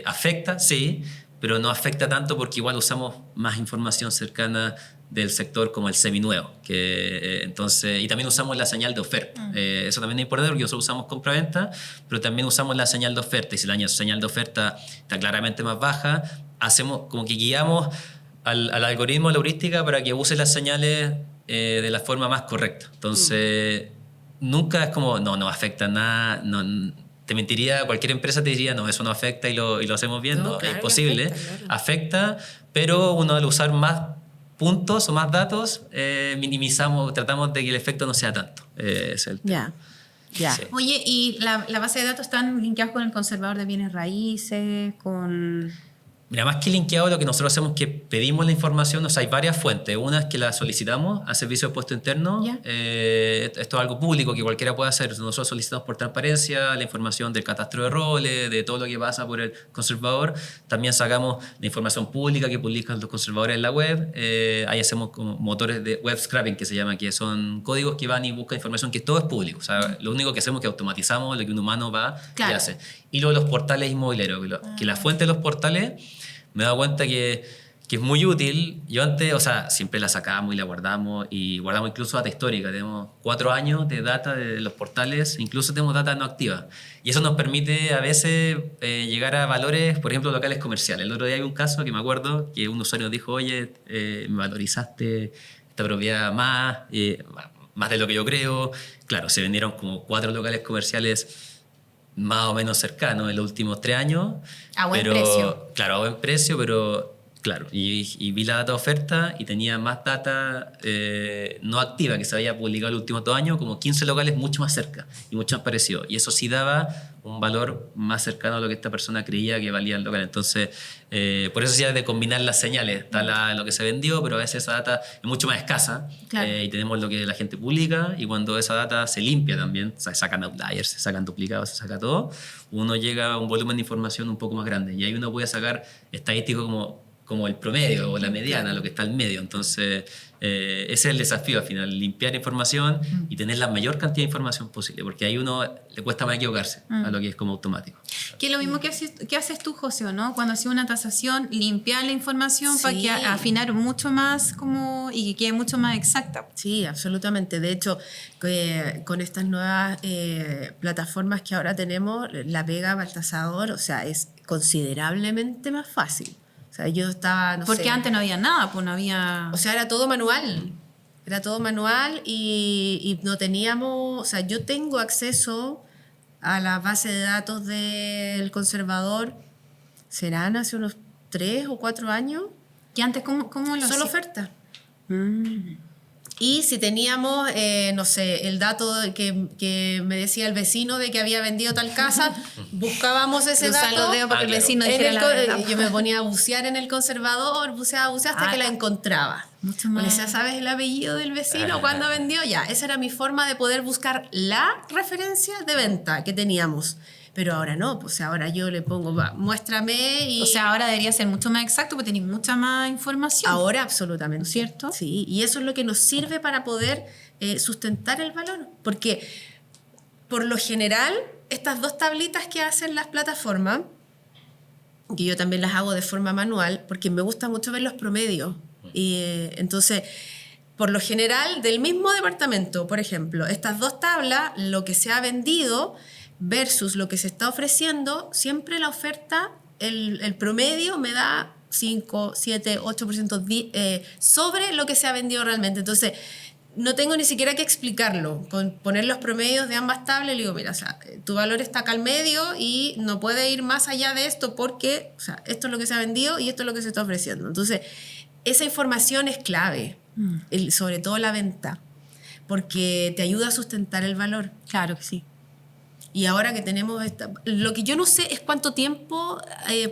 B: afecta, sí, pero no afecta tanto porque igual usamos más información cercana del sector como el seminuevo. Entonces, y también usamos la señal de oferta. Eso también es importante porque nosotros usamos compra-venta, pero también usamos la señal de oferta. Y si la señal de oferta está claramente más baja, hacemos como que guiamos al algoritmo, a la heurística, para que use las señales de la forma más correcta. Entonces, nunca es como, no afecta nada, te mentiría, cualquier empresa te diría, no, eso no afecta y lo hacemos bien. No, es imposible. Afecta, pero uno al usar más puntos o más datos, minimizamos, tratamos de que el efecto no sea tanto. Es el tema.
A: Ya. Sí. Oye, ¿y la base de datos están linkeados con el conservador de bienes raíces, con...?
B: Mira, más que linkeado, lo que nosotros hacemos es que pedimos la información, o sea, hay varias fuentes. Una es que la solicitamos a Servicio de Puesto Interno. Esto es algo público que cualquiera puede hacer. Nosotros solicitamos por transparencia la información del catastro de roles, de todo lo que pasa por el conservador. También sacamos la información pública que publican los conservadores en la web. Ahí hacemos como motores de web scraping, que se llama, que son códigos que van y buscan información, que todo es público. O sea, lo único que hacemos es que automatizamos lo que un humano va y hace. Y luego los portales inmobiliarios, que la fuente de los portales... Me he dado cuenta que es muy útil. Yo antes, o sea, siempre la sacamos y la guardamos, y guardamos incluso data histórica. Tenemos 4 años de data de los portales, incluso tenemos data no activa. Y eso nos permite a veces llegar a valores, por ejemplo, locales comerciales. El otro día hay un caso que me acuerdo que un usuario nos dijo, oye, me valorizaste esta propiedad más de lo que yo creo. Claro, se vendieron como 4 locales comerciales más o menos cercano en los últimos 3 años.
A: A buen precio.
B: Claro, a buen precio, pero claro, y vi la data de oferta y tenía más data no activa que se había publicado los últimos 2 años, como 15 locales mucho más cerca y mucho más parecido. Y eso sí daba un valor más cercano a lo que esta persona creía que valía el local. Entonces, por eso sí hay de combinar las señales. Está lo que se vendió, pero a veces esa data es mucho más escasa. Claro. Y tenemos lo que la gente publica, y cuando esa data se limpia también, se sacan outliers, se sacan duplicados, se saca todo, uno llega a un volumen de información un poco más grande. Y ahí uno puede sacar estadísticos como como el promedio o la mediana, lo que está al medio. Entonces, ese es el desafío al final, limpiar información y tener la mayor cantidad de información posible, porque ahí uno le cuesta más equivocarse a lo que es como automático.
A: Que es lo mismo que haces tú, José, ¿no? Cuando haces una tasación, limpiar la información para que afinar mucho más y que quede mucho más exacta.
C: Sí, absolutamente. De hecho, con estas nuevas plataformas que ahora tenemos, la pega para el tasador, o sea, es considerablemente más fácil. O sea, yo estaba, no sé.
A: Porque antes no había nada, pues no había...
C: O sea, era todo manual. Era todo manual y no teníamos... O sea, yo tengo acceso a la base de datos del conservador, serán hace unos 3 o 4 años.
A: ¿Y antes cómo lo hacías?
C: Solo oferta. Y si teníamos, no sé, el dato que me decía el vecino de que había vendido tal casa, buscábamos ese dato.
A: Los dedos para que el vecino dijera la verdad.
C: Yo me ponía a bucear en el conservador, buceaba hasta que la encontraba.
A: Mucho más.
C: Me decía, ¿sabes el apellido del vecino? ¿Cuándo vendió? Ya, esa era mi forma de poder buscar la referencia de venta que teníamos. Pero ahora no, pues ahora yo le pongo, muéstrame y...
A: O sea, ahora debería ser mucho más exacto porque tenéis mucha más información.
C: Ahora absolutamente.
A: ¿Cierto?
C: Sí, y eso es lo que nos sirve para poder sustentar el valor. Porque, por lo general, estas 2 tablitas que hacen las plataformas, que yo también las hago de forma manual, porque me gusta mucho ver los promedios. Y entonces... Por lo general, del mismo departamento, por ejemplo, estas 2 tablas, lo que se ha vendido versus lo que se está ofreciendo, siempre la oferta, el promedio me da 5, 7, 8% sobre lo que se ha vendido realmente. Entonces, no tengo ni siquiera que explicarlo. Con poner los promedios de ambas tablas, le digo, mira, o sea, tu valor está acá al medio y no puede ir más allá de esto porque, o sea, esto es lo que se ha vendido y esto es lo que se está ofreciendo. Entonces, esa información es clave, sobre todo la venta, porque te ayuda a sustentar el valor.
A: Claro que sí.
C: Y ahora que tenemos lo que yo no sé es cuánto tiempo,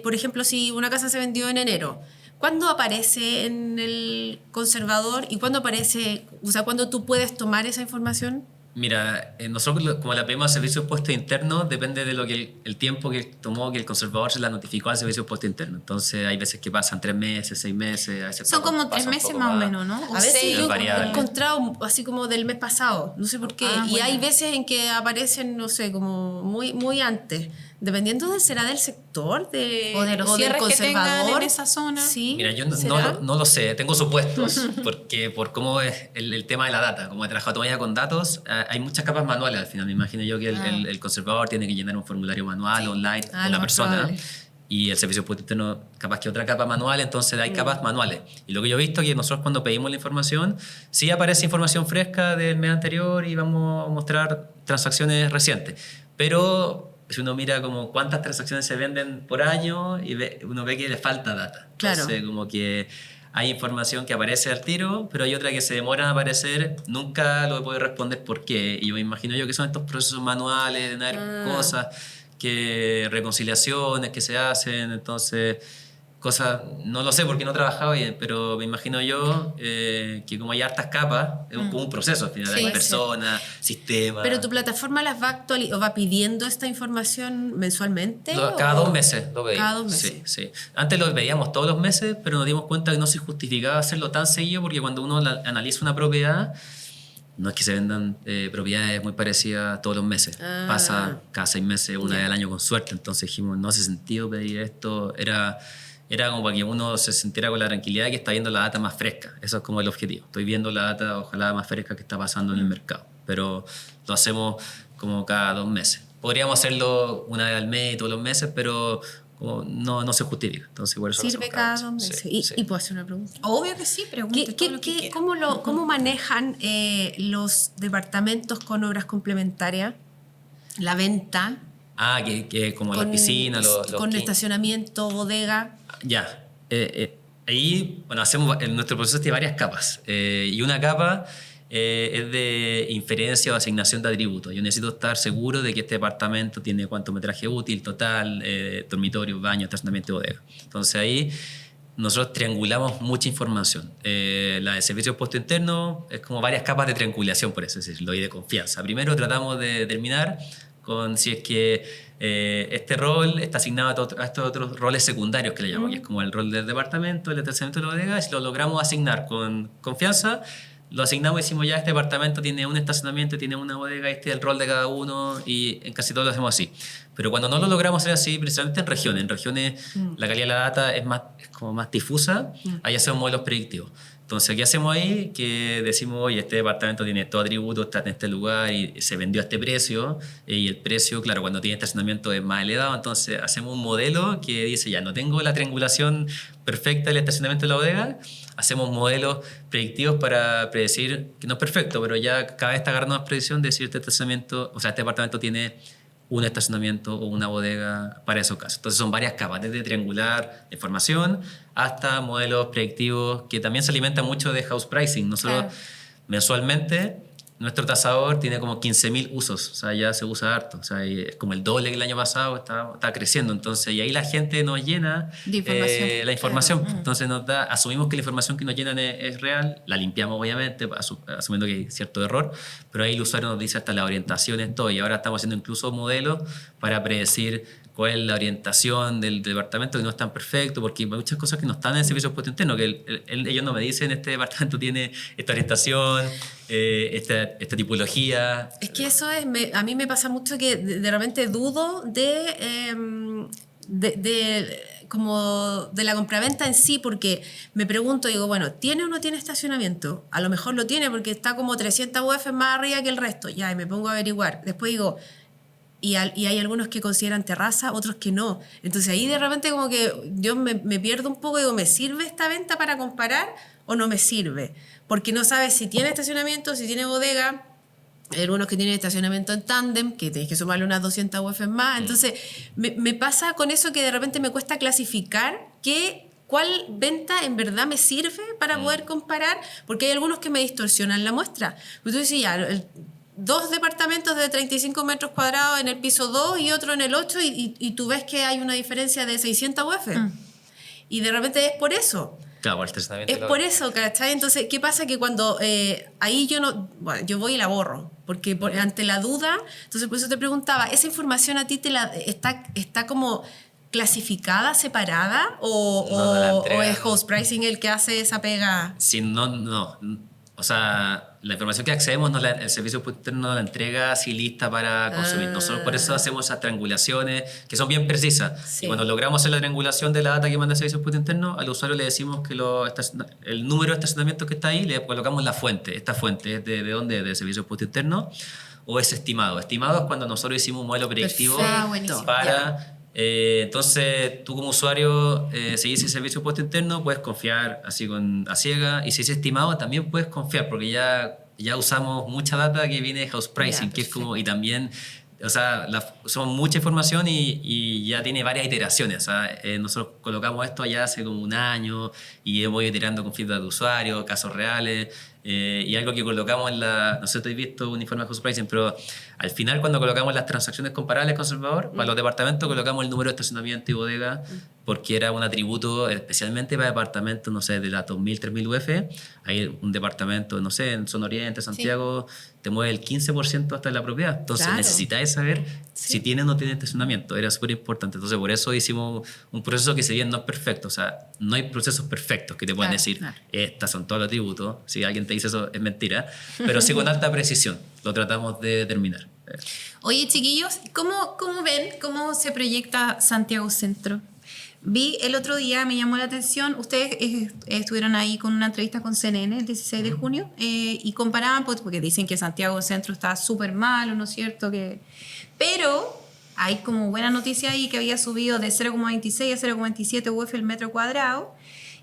C: por ejemplo, si una casa se vendió en enero, ¿cuándo aparece en el conservador y cuándo aparece, o sea, cuándo tú puedes tomar esa información?
B: Mira, nosotros como la pedimos a servicios de puesto interno, depende de lo que el tiempo que tomó que el conservador se la notificó al servicio de puesto interno. Entonces hay veces que pasan 3 meses, 6 meses. A veces
A: son como 3 meses más o menos, ¿no?
C: A veces yo he
B: encontrado
C: así como del mes pasado, no sé por qué. Y bueno, hay veces en que aparecen, no sé, como muy antes. Dependiendo será del sector
A: o de los cierres que tengan en esa zona.
C: Sí.
B: Mira, yo no lo sé, tengo supuestos, porque por cómo es el tema de la data, como he trabajado toda mi vida con datos, hay muchas capas manuales al final. Me imagino yo que el conservador tiene que llenar un formulario manual online con una persona. Probable. Y el servicio de puesto interno capaz que otra capa manual, entonces hay capas manuales. Y lo que yo he visto es que nosotros cuando pedimos la información, sí aparece información fresca del mes anterior y vamos a mostrar transacciones recientes. Pero si uno mira como cuántas transacciones se venden por año y uno ve que le falta data.
C: Claro.
B: Entonces como que hay información que aparece al tiro, pero hay otra que se demora a aparecer, nunca lo puedo responder por qué. Y yo me imagino yo que son estos procesos manuales, de tener cosas, reconciliaciones que se hacen, entonces cosas, no lo sé porque no he trabajado bien, pero me imagino yo que como hay hartas capas, es como un proceso al final, hay personas, sistemas.
C: ¿Pero tu plataforma las va o va pidiendo esta información mensualmente?
B: Cada 2 meses lo pedimos.
C: Cada 2 meses.
B: Sí, sí. Antes lo pedíamos todos los meses, pero nos dimos cuenta que no se justificaba hacerlo tan seguido porque cuando uno analiza una propiedad, no es que se vendan propiedades muy parecidas todos los meses. Pasa cada 6 meses, una vez al año con suerte. Entonces dijimos, no hace sentido pedir esto. Era como para que uno se sintiera con la tranquilidad de que está viendo la data más fresca. Eso es como el objetivo. Estoy viendo la data, ojalá más fresca que está pasando en el mercado. Pero lo hacemos como cada 2 meses. Podríamos hacerlo una vez al mes, todos los meses, pero como no se justifica. Entonces, por eso
C: sirve cada 2 meses.
B: Sí.
C: ¿Y puedo hacer una pregunta?
A: Obvio que sí, pregunte todo lo que quiera.
C: ¿Cómo manejan los departamentos con obras complementarias? La venta.
B: Que como la piscina,
C: con estacionamiento, bodega.
B: Ya. Ahí, bueno, nuestro proceso tiene varias capas. Y una capa es de inferencia o asignación de atributos. Yo necesito estar seguro de que este departamento tiene cuánto metraje útil, total, dormitorio, baño, estacionamiento, bodega. Entonces ahí nosotros triangulamos mucha información. La de servicios puesto interno es como varias capas de triangulación, por eso decirlo, y de confianza. Primero tratamos de determinar con si es que este rol está asignado a estos otros roles secundarios que le llamamos, que es como el rol del departamento, el estacionamiento de la bodega. Si lo logramos asignar con confianza, lo asignamos y decimos ya este departamento tiene un estacionamiento, tiene una bodega, este es el rol de cada uno, y en casi todo lo hacemos así. Pero cuando no lo logramos hacer así, principalmente en regiones la calidad de la data es como más difusa, ahí hacemos modelos predictivos. Entonces, ¿qué hacemos ahí? Que decimos, oye, este departamento tiene todo atributo, está en este lugar y se vendió a este precio. Y el precio, claro, cuando tiene estacionamiento es más elevado. Entonces, hacemos un modelo que dice, ya no tengo la triangulación perfecta del estacionamiento de la bodega. Hacemos modelos predictivos para predecir, que no es perfecto, pero ya cada vez está agarrando más predicción de si este estacionamiento, o sea, este departamento tiene un estacionamiento o una bodega para esos casos. Entonces son varias capas, desde triangular información hasta modelos predictivos que también se alimentan mucho de house pricing. Nosotros mensualmente nuestro tasador tiene como 15.000 usos, o sea, ya se usa harto, o sea, es como el doble que el año pasado, está creciendo, entonces, y ahí la gente nos llena
A: de
B: la información, entonces asumimos que la información que nos llenan es real, la limpiamos obviamente, asumiendo que hay cierto error, pero ahí el usuario nos dice hasta las orientaciones, todo, y ahora estamos haciendo incluso modelos para predecir cuál es la orientación del departamento, que no es tan perfecto, porque hay muchas cosas que no están en el servicio de puesto interno, que ellos no me dicen, este departamento tiene esta orientación, esta tipología.
C: Es que eso a mí me pasa mucho que de repente dudo como de la compraventa en sí, porque me pregunto, digo, bueno, ¿tiene o no tiene estacionamiento? A lo mejor lo tiene porque está como 300 UF más arriba que el resto, ya, y me pongo a averiguar. Después digo, y hay algunos que consideran terraza, otros que no. Entonces ahí de repente como que yo me pierdo un poco y digo, ¿me sirve esta venta para comparar o no me sirve? Porque no sabes si tiene estacionamiento, si tiene bodega. Hay algunos que tienen estacionamiento en tándem, que tienes que sumarle unas 200 UF más. Entonces me pasa con eso que de repente me cuesta clasificar cuál venta en verdad me sirve para poder comparar, porque hay algunos que me distorsionan la muestra. Pues tú dices, ya, dos departamentos de 35 metros cuadrados en el piso 2 y otro en el 8 y tú ves que hay una diferencia de 600 UF. Y de repente es por eso.
B: Claro, el estacionamiento.
C: Es por eso, ¿cachai? Entonces, ¿qué pasa? Que cuando ahí yo voy y la borro, porque ante la duda, entonces por eso te preguntaba, ¿esa información a ti está como clasificada, separada o es host pricing el que hace esa pega?
B: Sí, no. O sea, la información que accedemos, el servicio interno nos la entrega así lista para consumir. Nosotros por eso hacemos esas triangulaciones que son bien precisas. Sí. Y cuando logramos hacer la triangulación de la data que manda el servicio interno, al usuario le decimos que el número de estacionamientos que está ahí, le colocamos la fuente. Esta fuente es de dónde, del servicio interno, o es estimado. Estimado es cuando nosotros hicimos un modelo predictivo para... entonces tú como usuario si dice servicio puesto interno puedes confiar así a ciega, y si es estimado también puedes confiar porque ya usamos mucha data que viene de house pricing, que es como, y también, o sea, son mucha información y ya tiene varias iteraciones. O sea, nosotros colocamos esto ya hace como un año y hemos ido iterando con feedback de usuarios, casos reales, y algo que colocamos no sé si habéis visto un informe de house pricing, pero al final cuando colocamos las transacciones comparables con Salvador, para los departamentos colocamos el número de estacionamiento y bodega porque era un atributo especialmente para departamentos, no sé, de las 2.000, 3.000 UF. Hay un departamento, no sé, en Zona Oriente, Santiago, te mueve el 15% hasta la propiedad. Entonces necesitáis saber si tiene o no tiene estacionamiento. Era súper importante. Entonces por eso hicimos un proceso que si bien no es perfecto, o sea, no hay procesos perfectos que te puedan decir, estas son todos los atributos. Si alguien te dice eso es mentira, pero sí con alta precisión lo tratamos de determinar.
A: Oye, chiquillos, ¿cómo ven cómo se proyecta Santiago Centro? Vi el otro día, me llamó la atención, ustedes estuvieron ahí con una entrevista con CNN el 16 de junio y comparaban, porque dicen que Santiago Centro está súper malo, ¿no es cierto? Pero hay como buena noticia ahí que había subido de 0,26 a 0,27 UF el metro cuadrado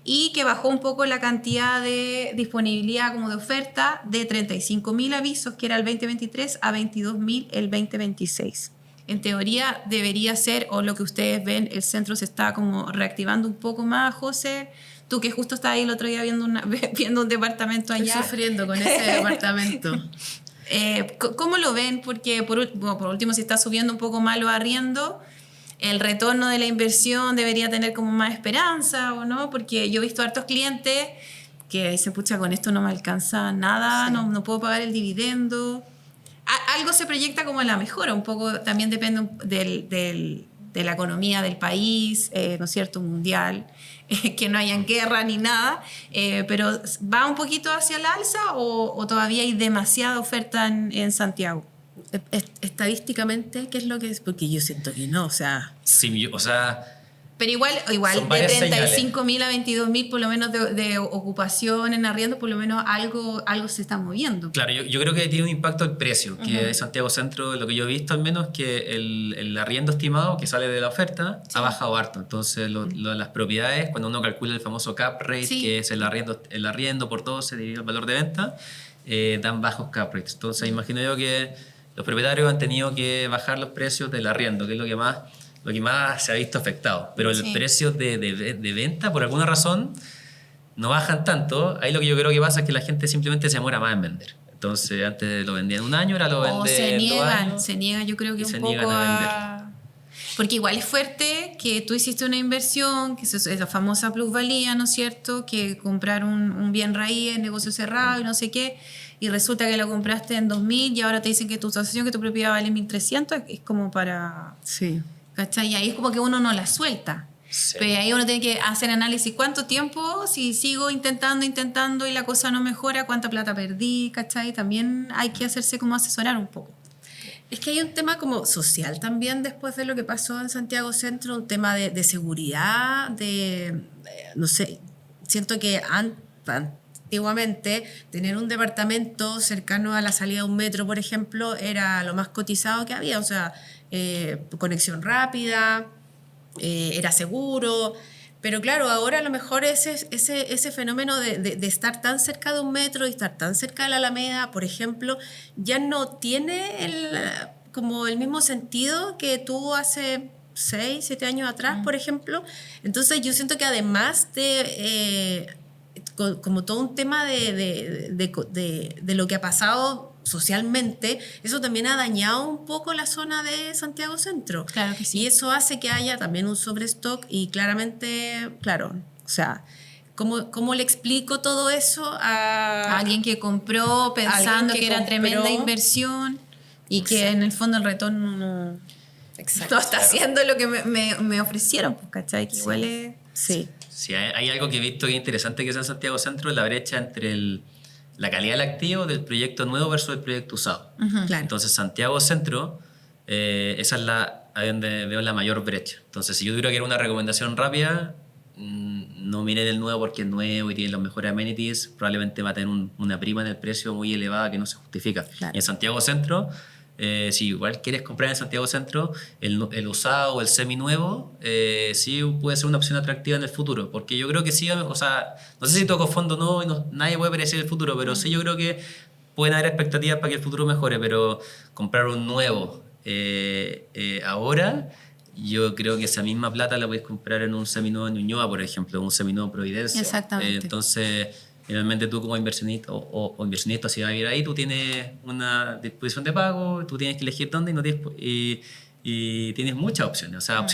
A: y que bajó un poco la cantidad de disponibilidad como de oferta de 35.000 avisos, que era el 2023, a 22.000 el 2026. En teoría debería ser, o lo que ustedes ven, el centro se está como reactivando un poco más. José, tú que justo estabas ahí el otro día viendo un departamento allá.
C: Estoy sufriendo con ese departamento.
A: ¿Cómo lo ven? Porque por último, si está subiendo un poco más los arriendos, el retorno de la inversión debería tener como más esperanza, ¿o no? Porque yo he visto hartos clientes que dicen, pucha, con esto no me alcanza nada, no puedo pagar el dividendo. algo se proyecta como la mejora, un poco también depende de la economía del país, ¿no es cierto?, mundial, que no hayan guerra ni nada, pero ¿va un poquito hacia el alza o todavía hay demasiada oferta en Santiago?
C: Estadísticamente, ¿qué es lo que es? Porque yo siento que no, o sea...
B: Sí, o sea...
A: Pero igual de 35.000 a 22.000 por lo menos de ocupación en arriendo, por lo menos algo se está moviendo.
B: Claro, yo creo que tiene un impacto el precio, que Santiago Centro, lo que yo he visto al menos, que el arriendo estimado que sale de la oferta ha bajado harto. Entonces, las propiedades, cuando uno calcula el famoso cap rate, que es el arriendo por todo se divide el valor de venta, dan bajos cap rates. Entonces, imagino yo que los propietarios han tenido que bajar los precios del arriendo, que es lo que más se ha visto afectado. Pero el precio de venta, por alguna razón, no bajan tanto. Ahí lo que yo creo que pasa es que la gente simplemente se demora más en vender. Entonces, antes lo vendían un año, ahora lo venden en 2 años.
A: Se niegan, yo creo que un poco a... Porque igual es fuerte que tú hiciste una inversión, que es la famosa plusvalía, ¿no es cierto? Que comprar un bien raíz, negocio cerrado y no sé qué, y resulta que lo compraste en 2.000 y ahora te dicen que tu tasación, que tu propiedad vale 1.300, es como para...
C: Sí.
A: ¿Cachai? Y ahí es como que uno no la suelta.
B: Sí.
A: Pero ahí uno tiene que hacer análisis. ¿Cuánto tiempo? Si sigo intentando y la cosa no mejora, ¿cuánta plata perdí? ¿Cachai? También hay que hacerse como asesorar un poco.
C: Es que hay un tema como social también después de lo que pasó en Santiago Centro, un tema de seguridad, no sé, siento que antiguamente tener un departamento cercano a la salida de un metro, por ejemplo, era lo más cotizado que había, o sea, conexión rápida, era seguro, pero claro, ahora a lo mejor ese fenómeno de estar tan cerca de un metro y estar tan cerca de la Alameda, por ejemplo, ya no tiene como el mismo sentido que tuvo hace 6, 7 años atrás, por ejemplo. Entonces yo siento que además de como todo un tema de lo que ha pasado socialmente, eso también ha dañado un poco la zona de Santiago Centro.
A: Claro que sí.
C: Y eso hace que haya también un sobrestock y claramente, claro, o sea, ¿cómo le explico todo eso a
A: alguien que compró pensando que era tremenda inversión y que en el fondo el retorno no está haciendo lo que me ofrecieron, pues, ¿cachai? Que igual es...
C: Sí.
B: Sí, hay algo que he visto que es interesante que es en Santiago Centro, la brecha entre la calidad del activo del proyecto nuevo versus el proyecto usado.
C: Claro.
B: Entonces, Santiago Centro, esa es ahí donde veo la mayor brecha. Entonces, si yo tuviera que dar una recomendación rápida, no miren el nuevo porque es nuevo y tiene los mejores amenities, probablemente va a tener una prima en el precio muy elevada que no se justifica.
C: Claro.
B: Y en Santiago Centro, si igual quieres comprar en Santiago Centro, el usado o el seminuevo, sí puede ser una opción atractiva en el futuro, porque yo creo que sí, o sea, no sé si toco fondo o no, nadie puede predecir el futuro, pero sí yo creo que pueden haber expectativas para que el futuro mejore, pero comprar un nuevo ahora, yo creo que esa misma plata la puedes comprar en un seminuevo en Ñuñoa, por ejemplo, un seminuevo Providencia.
A: Exactamente.
B: Entonces, finalmente tú como inversionista o inversionista, si vas a ir ahí, tú tienes una disposición de pago, tú tienes que elegir dónde y tienes muchas opciones. O sea,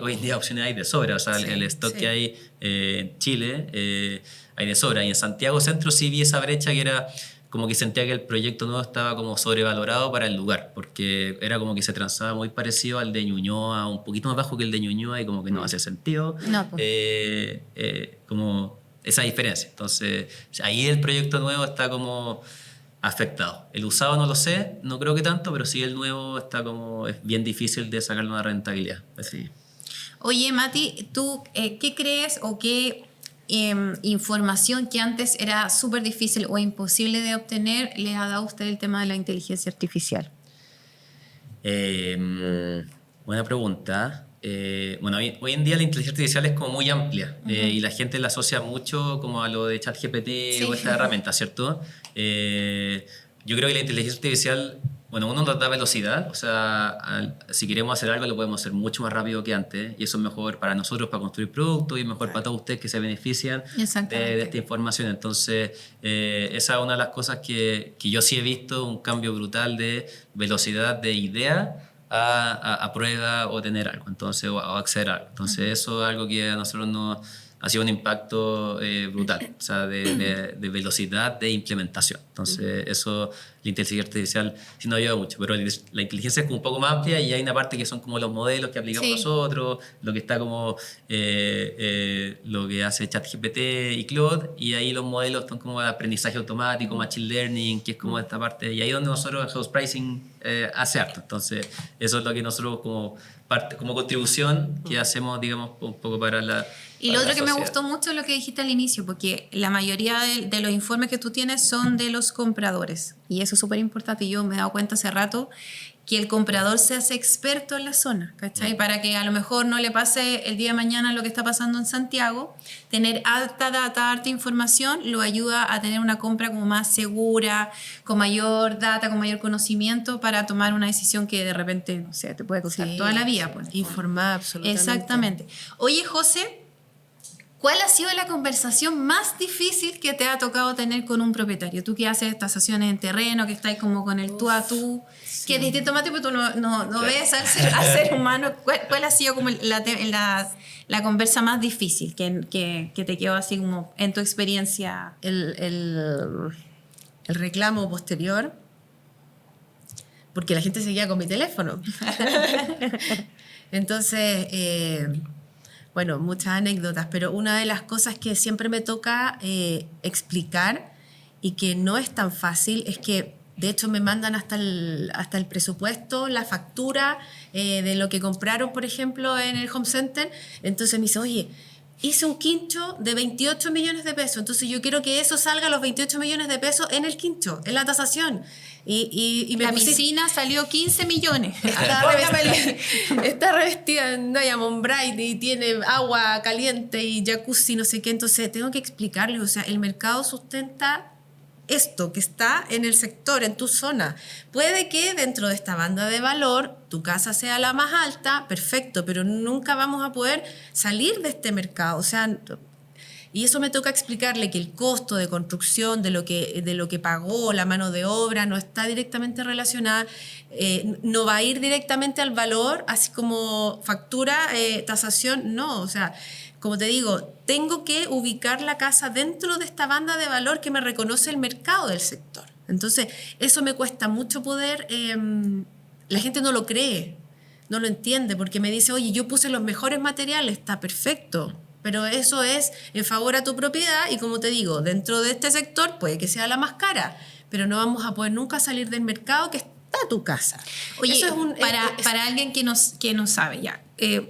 B: hoy en día opciones hay de sobra. O sea, el stock que hay en Chile hay de sobra. Y en Santiago Centro sí vi esa brecha que era como que sentía que el proyecto nuevo estaba como sobrevalorado para el lugar, porque era como que se transaba muy parecido al de Ñuñoa, un poquito más bajo que el de Ñuñoa y como que no hace sentido.
A: No, pues.
B: Como esa diferencia. Entonces, ahí el proyecto nuevo está como afectado. El usado no lo sé, no creo que tanto, pero sí el nuevo está como, es bien difícil de sacarle una rentabilidad.
C: Sí.
A: Oye, Mati, ¿tú qué crees o qué información que antes era súper difícil o imposible de obtener le ha dado a usted el tema de la inteligencia artificial?
B: Buena pregunta. Bueno, hoy en día la inteligencia artificial es como muy amplia y la gente la asocia mucho como a lo de ChatGPT o esta herramienta, ¿cierto? Yo creo que la inteligencia artificial, bueno, uno nos da velocidad, o sea, si queremos hacer algo lo podemos hacer mucho más rápido que antes y eso es mejor para nosotros para construir productos y mejor para todos ustedes que se benefician de esta información. Entonces, esa es una de las cosas que yo sí he visto, un cambio brutal de velocidad de idea a prueba o tener algo, entonces, o acceder a algo. Entonces, eso es algo que a nosotros ha sido un impacto brutal, o sea, de velocidad de implementación. Entonces, eso, la inteligencia artificial sí nos ayuda mucho, pero la inteligencia es como un poco más amplia y hay una parte que son como los modelos que aplicamos nosotros, lo que está como lo que hace ChatGPT y Claude, y ahí los modelos son como aprendizaje automático, machine learning, que es como esta parte, y ahí es donde nosotros en House Pricing hace harto. Entonces, eso es lo que nosotros como contribución que hacemos, digamos, un poco para la...
A: Y lo otro que me gustó mucho es lo que dijiste al inicio, porque la mayoría de los informes que tú tienes son de los compradores. Y eso es súper importante. Y yo me he dado cuenta hace rato que el comprador se hace experto en la zona, ¿cachai? Para que a lo mejor no le pase el día de mañana lo que está pasando en Santiago. Tener alta data, alta información, lo ayuda a tener una compra como más segura, con mayor data, con mayor conocimiento, para tomar una decisión que de repente, no sé, te puede costar toda la vida. Pues.
C: Informada, absolutamente.
A: Exactamente. Oye, José, ¿cuál ha sido la conversación más difícil que te ha tocado tener con un propietario? Tú que haces tasaciones en terreno, que estás como con el tú a tú, que es distinto más tipo, tú no ves al ser humano. ¿Cuál ha sido como la conversa más difícil que te quedó así como en tu experiencia?
C: El reclamo posterior, porque la gente seguía con mi teléfono. Entonces... bueno, muchas anécdotas, pero una de las cosas que siempre me toca explicar y que no es tan fácil es que, de hecho, me mandan hasta el presupuesto, la factura de lo que compraron, por ejemplo, en el home center. Entonces me dice, oye, hice un quincho de 28 millones de pesos, entonces yo quiero que eso salga los 28 millones de pesos en el quincho, en la tasación. Y
A: la piscina salió 15 millones.
C: Está revestida en Diamond Bright y tiene agua caliente y jacuzzi, no sé qué. Entonces tengo que explicarle, o sea, el mercado sustenta esto que está en el sector, en tu zona. Puede que dentro de esta banda de valor tu casa sea la más alta, perfecto, pero nunca vamos a poder salir de este mercado. O sea, y eso me toca explicarle que el costo de construcción de lo que pagó la mano de obra no está directamente relacionada, no va a ir directamente al valor, así como factura, tasación, no. O sea, como te digo, tengo que ubicar la casa dentro de esta banda de valor que me reconoce el mercado del sector. Entonces, eso me cuesta mucho poder... la gente no lo cree, no lo entiende, porque me dice, oye, yo puse los mejores materiales, está perfecto, pero eso es en favor a tu propiedad y, como te digo, dentro de este sector puede que sea la más cara, pero no vamos a poder nunca salir del mercado que está tu casa.
A: Oye, eso para alguien que no sabe ya,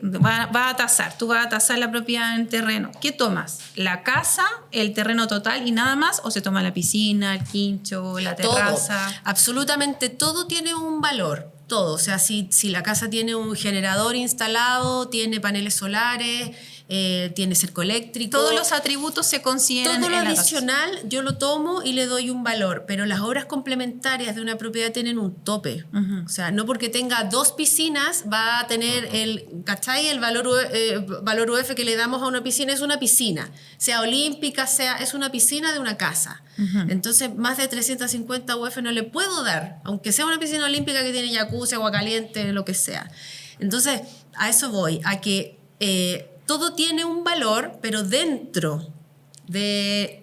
A: va a tasar, tú vas a tasar la propiedad en terreno. ¿Qué tomas? ¿La casa, el terreno total y nada más? ¿O se toma la piscina, el quincho, la terraza?
C: Todo, absolutamente todo tiene un valor. Todo, o sea, si la casa tiene un generador instalado, tiene paneles solares, tiene cerco eléctrico.
A: Todos los atributos se consideran.
C: Todo lo adicional yo lo tomo y le doy un valor, pero las obras complementarias de una propiedad tienen un tope. O sea, no porque tenga 2 piscinas va a tener ¿cachai? El valor UF que le damos a una piscina es una piscina, sea olímpica, es una piscina de una casa. Entonces, más de 350 UF no le puedo dar, aunque sea una piscina olímpica que tiene jacuzzi, agua caliente, lo que sea. Entonces, a eso voy, a que todo tiene un valor, pero dentro de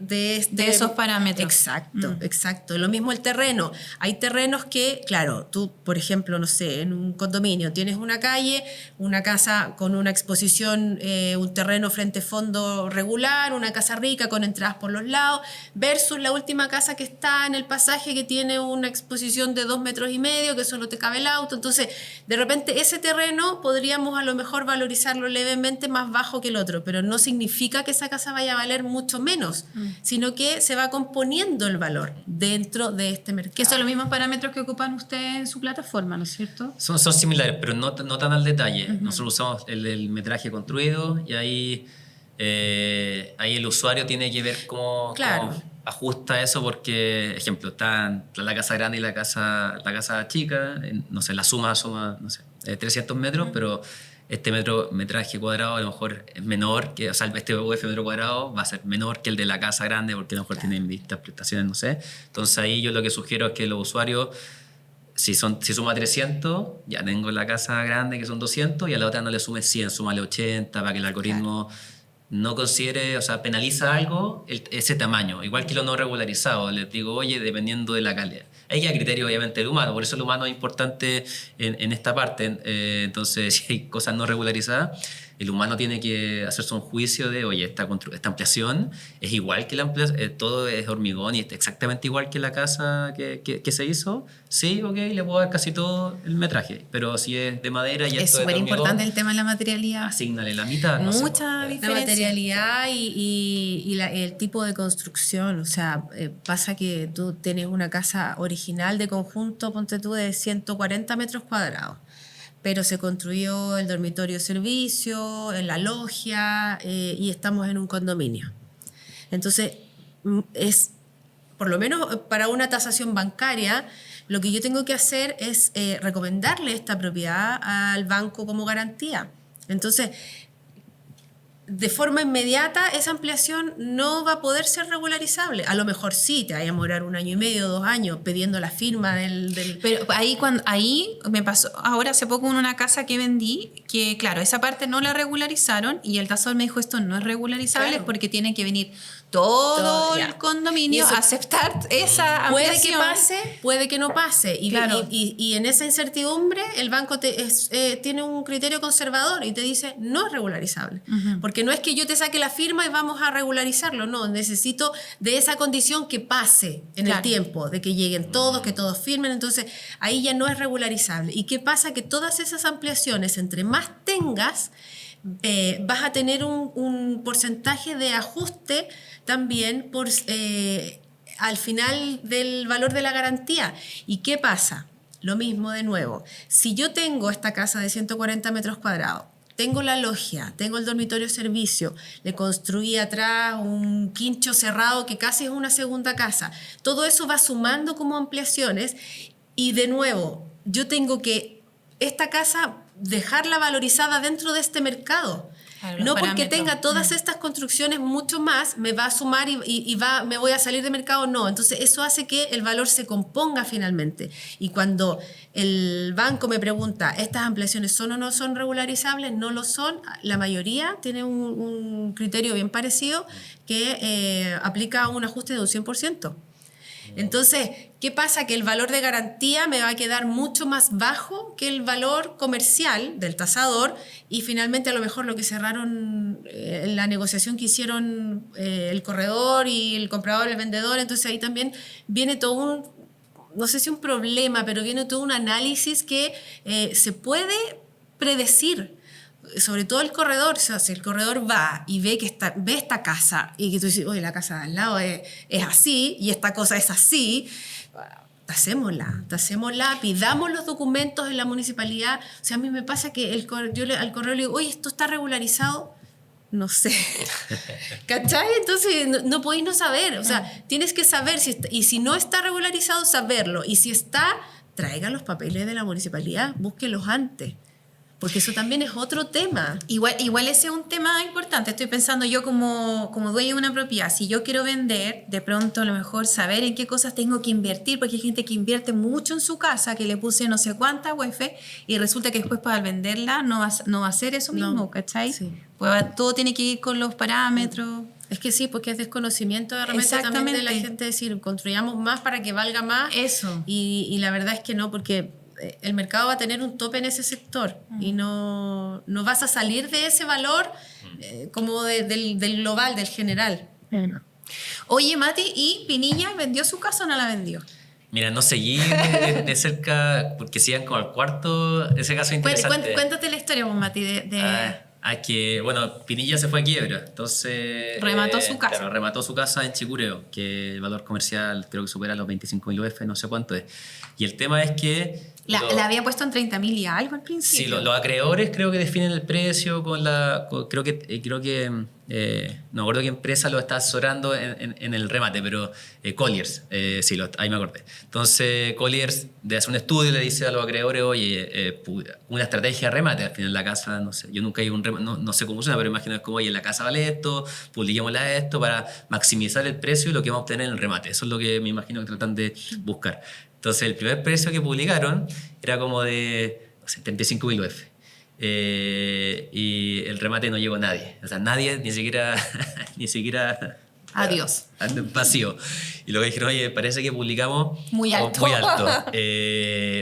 A: esos parámetros.
C: Exacto, exacto. Lo mismo el terreno. Hay terrenos que, claro, tú, por ejemplo, no sé, en un condominio tienes una calle, una casa con una exposición, un terreno frente-fondo regular, una casa rica con entradas por los lados, versus la última casa que está en el pasaje que tiene una exposición de 2,5 metros, que solo te cabe el auto. Entonces, de repente, ese terreno podríamos a lo mejor valorizarlo levemente más bajo que el otro, pero no significa que esa casa vaya a valer mucho menos, sino que se va componiendo el valor dentro de este mercado.
A: Que son los mismos parámetros que ocupan ustedes en su plataforma, ¿no es cierto?
B: Son similares, pero no tan al detalle. Nosotros usamos el metraje construido y ahí el usuario tiene que ver cómo ajusta eso, porque, ejemplo, está la casa grande y la casa chica, no sé, la suma, no sé, 300 metros, pero este metraje cuadrado a lo mejor es menor, o sea, este UF metro cuadrado va a ser menor que el de la casa grande, porque a lo mejor tienen distintas prestaciones, no sé. Entonces ahí yo lo que sugiero es que los usuarios, si suma 300, ya tengo la casa grande que son 200, y a la otra no le sume 100, súmale 80, para que el algoritmo no considere, o sea, penaliza algo ese tamaño, igual que lo no regularizado. Les digo, oye, dependiendo de la calidad. Hay que dar criterio, obviamente, del humano, por eso el humano es importante en esta parte. Entonces, si hay cosas no regularizadas, el humano tiene que hacerse un juicio de, oye, esta ampliación es igual que la ampliación, todo es hormigón y es exactamente igual que la casa que se hizo. Sí, ok, le puedo dar casi todo el metraje, pero si es de madera y
A: es
B: esto es
A: súper
B: de hormigón,
A: importante el tema de la materialidad.
B: asígnale la mitad.
A: Mucha diferencia.
C: La materialidad y el tipo de construcción. O sea, pasa que tú tienes una casa original de conjunto, ponte tú, de 140 metros cuadrados. Pero se construyó el dormitorio servicio, en la logia, y estamos en un condominio. Entonces, por lo menos para una tasación bancaria, lo que yo tengo que hacer es recomendarle esta propiedad al banco como garantía. Entonces, de forma inmediata esa ampliación no va a poder ser regularizable. A lo mejor sí, te vaya a demorar 1 año y medio, 2 años pidiendo la firma del...
A: Pero ahí me pasó, ahora hace poco en una casa que vendí, que claro, esa parte no la regularizaron y el tasador me dijo, esto no es regularizable,
C: Claro.
A: porque tiene que venir todo
C: ya.
A: el condominio
C: eso
A: a aceptar esa
C: puede
A: ampliación.
C: que pase, puede que no pase.
A: Claro.
C: Y en esa incertidumbre el banco tiene un criterio conservador y te dice no es regularizable. Porque no es que yo te saque la firma y vamos a regularizarlo, no, necesito de esa condición que pase en el tiempo, de que lleguen todos, que todos firmen, entonces ahí ya no es regularizable. ¿Y qué pasa? Que todas esas ampliaciones, entre más tengas, vas a tener un porcentaje de ajuste también al final del valor de la garantía. ¿Y qué pasa? Lo mismo de nuevo. Si yo tengo esta casa de 140 metros cuadrados, tengo la logia, tengo el dormitorio servicio, le construí atrás un quincho cerrado que casi es una segunda casa, todo eso va sumando como ampliaciones y de nuevo, yo tengo que esta casa dejarla valorizada dentro de este mercado. Claro, no porque tenga todas estas construcciones mucho más, me va a sumar y me voy a salir de mercado, no. Entonces eso hace que el valor se componga finalmente. Y cuando el banco me pregunta, ¿estas ampliaciones son o no son regularizables? No lo son. La mayoría tiene un criterio bien parecido que aplica un ajuste de un 100%. Entonces, ¿qué pasa? Que el valor de garantía me va a quedar mucho más bajo que el valor comercial del tasador y finalmente a lo mejor lo que cerraron en la negociación que hicieron el corredor y el comprador, el vendedor, entonces ahí también viene todo no sé si un problema, pero viene todo un análisis que se puede predecir. Sobre todo el corredor, o sea, si el corredor va y ve esta casa y que tú dices, oye, la casa de al lado es así y esta cosa es así, tasémosla, pidamos los documentos en la municipalidad. O sea, a mí me pasa que yo al corredor le digo, oye, ¿esto está regularizado? No sé. ¿Cachai? Entonces no podéis no saber. O sea, tienes que saber y si no está regularizado, saberlo. Y si está, traigan los papeles de la municipalidad, búsquenlos antes. Porque eso también es otro tema.
A: Igual ese es un tema importante. Estoy pensando yo como dueño de una propiedad. Si yo quiero vender, de pronto a lo mejor saber en qué cosas tengo que invertir, porque hay gente que invierte mucho en su casa, que le puse no sé cuánta UF y resulta que después para venderla no va a ser eso mismo, ¿cachai? Sí. Pues todo tiene que ir con los parámetros.
C: Es que sí, porque es desconocimiento de repente también de la gente decir, construyamos más para que valga más.
A: Eso.
C: Y la verdad es que no, porque el mercado va a tener un tope en ese sector y no vas a salir de ese valor como del global, del general.
A: Oye, Mati, ¿y Pinilla vendió su casa o no la vendió?
B: Mira, no seguí de cerca porque sigan como al cuarto, ese caso interesante.
A: Cuéntate la historia, pues, Mati,
B: que, bueno, Pinilla se fue a quiebra, entonces...
A: Remató su casa.
B: Claro, remató su casa en Chicureo, que el valor comercial creo que supera los 25.000 UF, no sé cuánto es. Y el tema es que...
A: La había puesto en 30.000 y algo al principio.
B: Sí, los acreedores creo que definen el precio creo que no me acuerdo qué empresa lo está asesorando en el remate, pero Colliers, sí, ahí me acordé. Entonces Colliers de hacer un estudio le dice a los acreedores, oye, una estrategia de remate, al final la casa, no sé, yo nunca he ido a un remate, no sé cómo funciona, pero imagino que es como, oye, la casa vale esto, publiquémosla esto para maximizar el precio y lo que vamos a obtener en el remate. Eso es lo que me imagino que tratan de buscar. Entonces, el primer precio que publicaron era como de 75.000 UF. y el remate no llegó a nadie. O sea, nadie, ni siquiera... ni siquiera
A: adiós.
B: Vacío. Y luego dijeron, oye, parece que publicamos
A: muy alto.
B: Muy alto.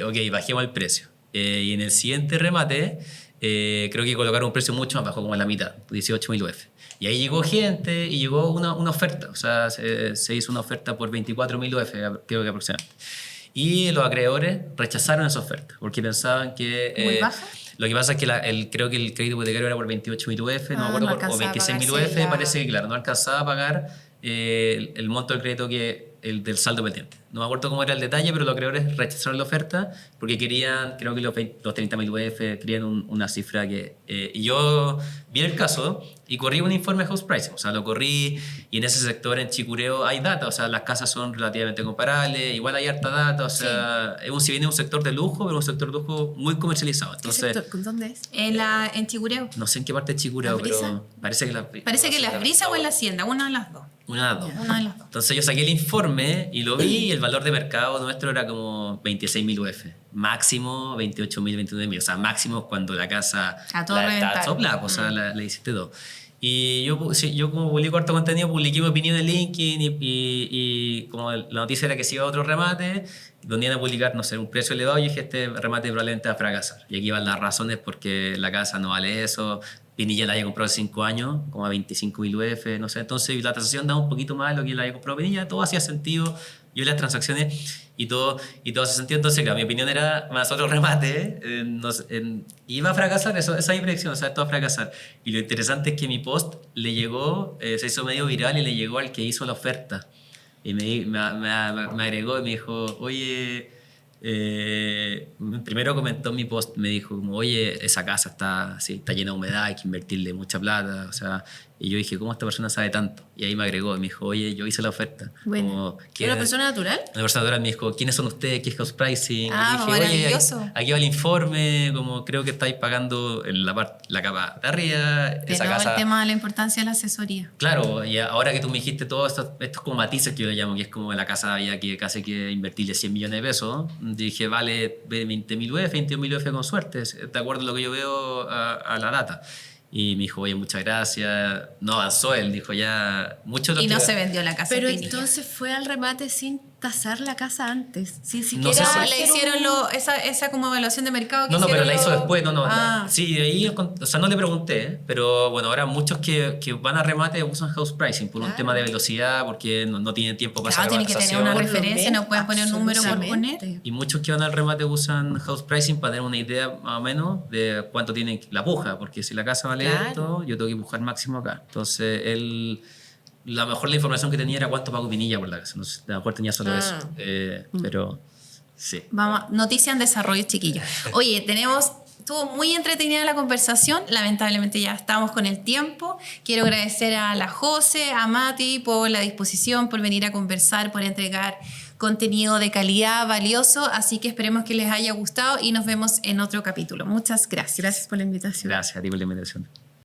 B: Ok, bajemos el precio. Y en el siguiente remate, creo que colocaron un precio mucho más bajo, como a la mitad, 18.000 UF. Y ahí llegó gente y llegó una oferta. O sea, se hizo una oferta por 24.000 UF, creo que aproximadamente. Y los acreedores rechazaron esa oferta porque pensaban que...
A: ¿Muy baja?
B: Lo que pasa es que creo que el crédito hipotecario era por 28.000 UF, no me acuerdo, o 26.000 UF, parece que, claro, no alcanzaba a pagar el monto del crédito el del saldo pendiente. No me acuerdo cómo era el detalle, pero los acreedores rechazaron la oferta porque querían, creo que los 30.000 UF, querían una cifra que... y yo vi el caso y corrí un informe de house pricing, o sea, lo corrí, y en ese sector, en Chicureo, hay data, o sea, las casas son relativamente comparables, igual hay harta data, o sea, si bien es un sector de lujo, pero es un sector de lujo muy comercializado. Entonces,
C: ¿dónde es?
A: En Chicureo.
B: No sé en qué parte de Chicureo, pero parece que
A: Las Brisas o en la Hacienda, una de las dos.
B: Una de las dos.
A: Una de las dos.
B: Entonces yo saqué el informe y lo vi, y el valor de mercado nuestro era como 26.000 UF. Máximo 28.000, 29.000. O sea, máximo cuando la casa está soplada, o sea, le hiciste todo. Y yo como publico harto contenido, publiqué mi opinión en LinkedIn y como la noticia era que se iba a otro remate, donde iban a publicar, no sé, un precio elevado, y dije, este remate probablemente va a fracasar. Y aquí van las razones: porque la casa no vale eso, Pinilla la había comprado hace 5 años, como a 25.000 UF, no sé. Entonces la tasación da un poquito más de lo que la había comprado Pinilla, todo hacía sentido. Yo las transacciones y todo hace sentido. Entonces, claro, mi opinión era más otro remate. Iba a fracasar, esa es mi predicción, o sea, esto va a fracasar. Y lo interesante es que mi post le llegó, se hizo medio viral y le llegó al que hizo la oferta. Y me agregó y me dijo, oye, primero comentó en mi post, me dijo como, oye, esa casa está llena de humedad, hay que invertirle mucha plata, o sea, y yo dije, ¿cómo esta persona sabe tanto? Y ahí me agregó y me dijo, oye, yo hice la oferta.
A: Bueno.
C: ¿Una persona natural?
B: Una persona natural me dijo, ¿quiénes son ustedes? ¿Qué es house pricing?
A: Ah,
B: y dije,
A: maravilloso.
B: oye, aquí va el informe, como creo que estáis pagando la capa de arriba, esa casa.
A: El tema de la importancia de la asesoría.
B: Claro, y ahora que tú me dijiste todos estos como matices que yo le llamo, que es como la casa había que casi que invertirle 100 millones de pesos, dije, vale 20.000 UF, 21.000 UF con suerte, de acuerdo a lo que yo veo a la data. Y me dijo, oye, muchas gracias. No avanzó, él dijo ya mucho.
A: Y no se vendió la casa.
C: Pero entonces fue al remate sin tasar la casa antes. Sin siquiera
B: no sé si
A: le hicieron esa como evaluación de mercado.
B: No, pero la hizo después. No.
A: Ah.
B: Sí, de ahí, o sea, no le pregunté, pero bueno, ahora muchos que van a remate usan house pricing por un tema de velocidad, porque no tienen tiempo para sacar
A: tienen que tener una referencia, no pueden poner un número por poner.
B: Y muchos que van al remate usan house pricing para tener una idea más o menos de cuánto tienen la puja, porque si la casa vale esto, yo tengo que pujar máximo acá. Entonces, la información que tenía era cuánto pago Pinilla por la casa. No sé, a lo mejor tenía solo eso. Pero sí.
A: Vamos, noticia en desarrollo, chiquillos. Oye, estuvo muy entretenida la conversación. Lamentablemente ya estamos con el tiempo. Quiero agradecer a la José, a Mati por la disposición, por venir a conversar, por entregar contenido de calidad, valioso. Así que esperemos que les haya gustado y nos vemos en otro capítulo. Muchas gracias.
C: Gracias por la invitación.
B: Gracias a ti por la invitación.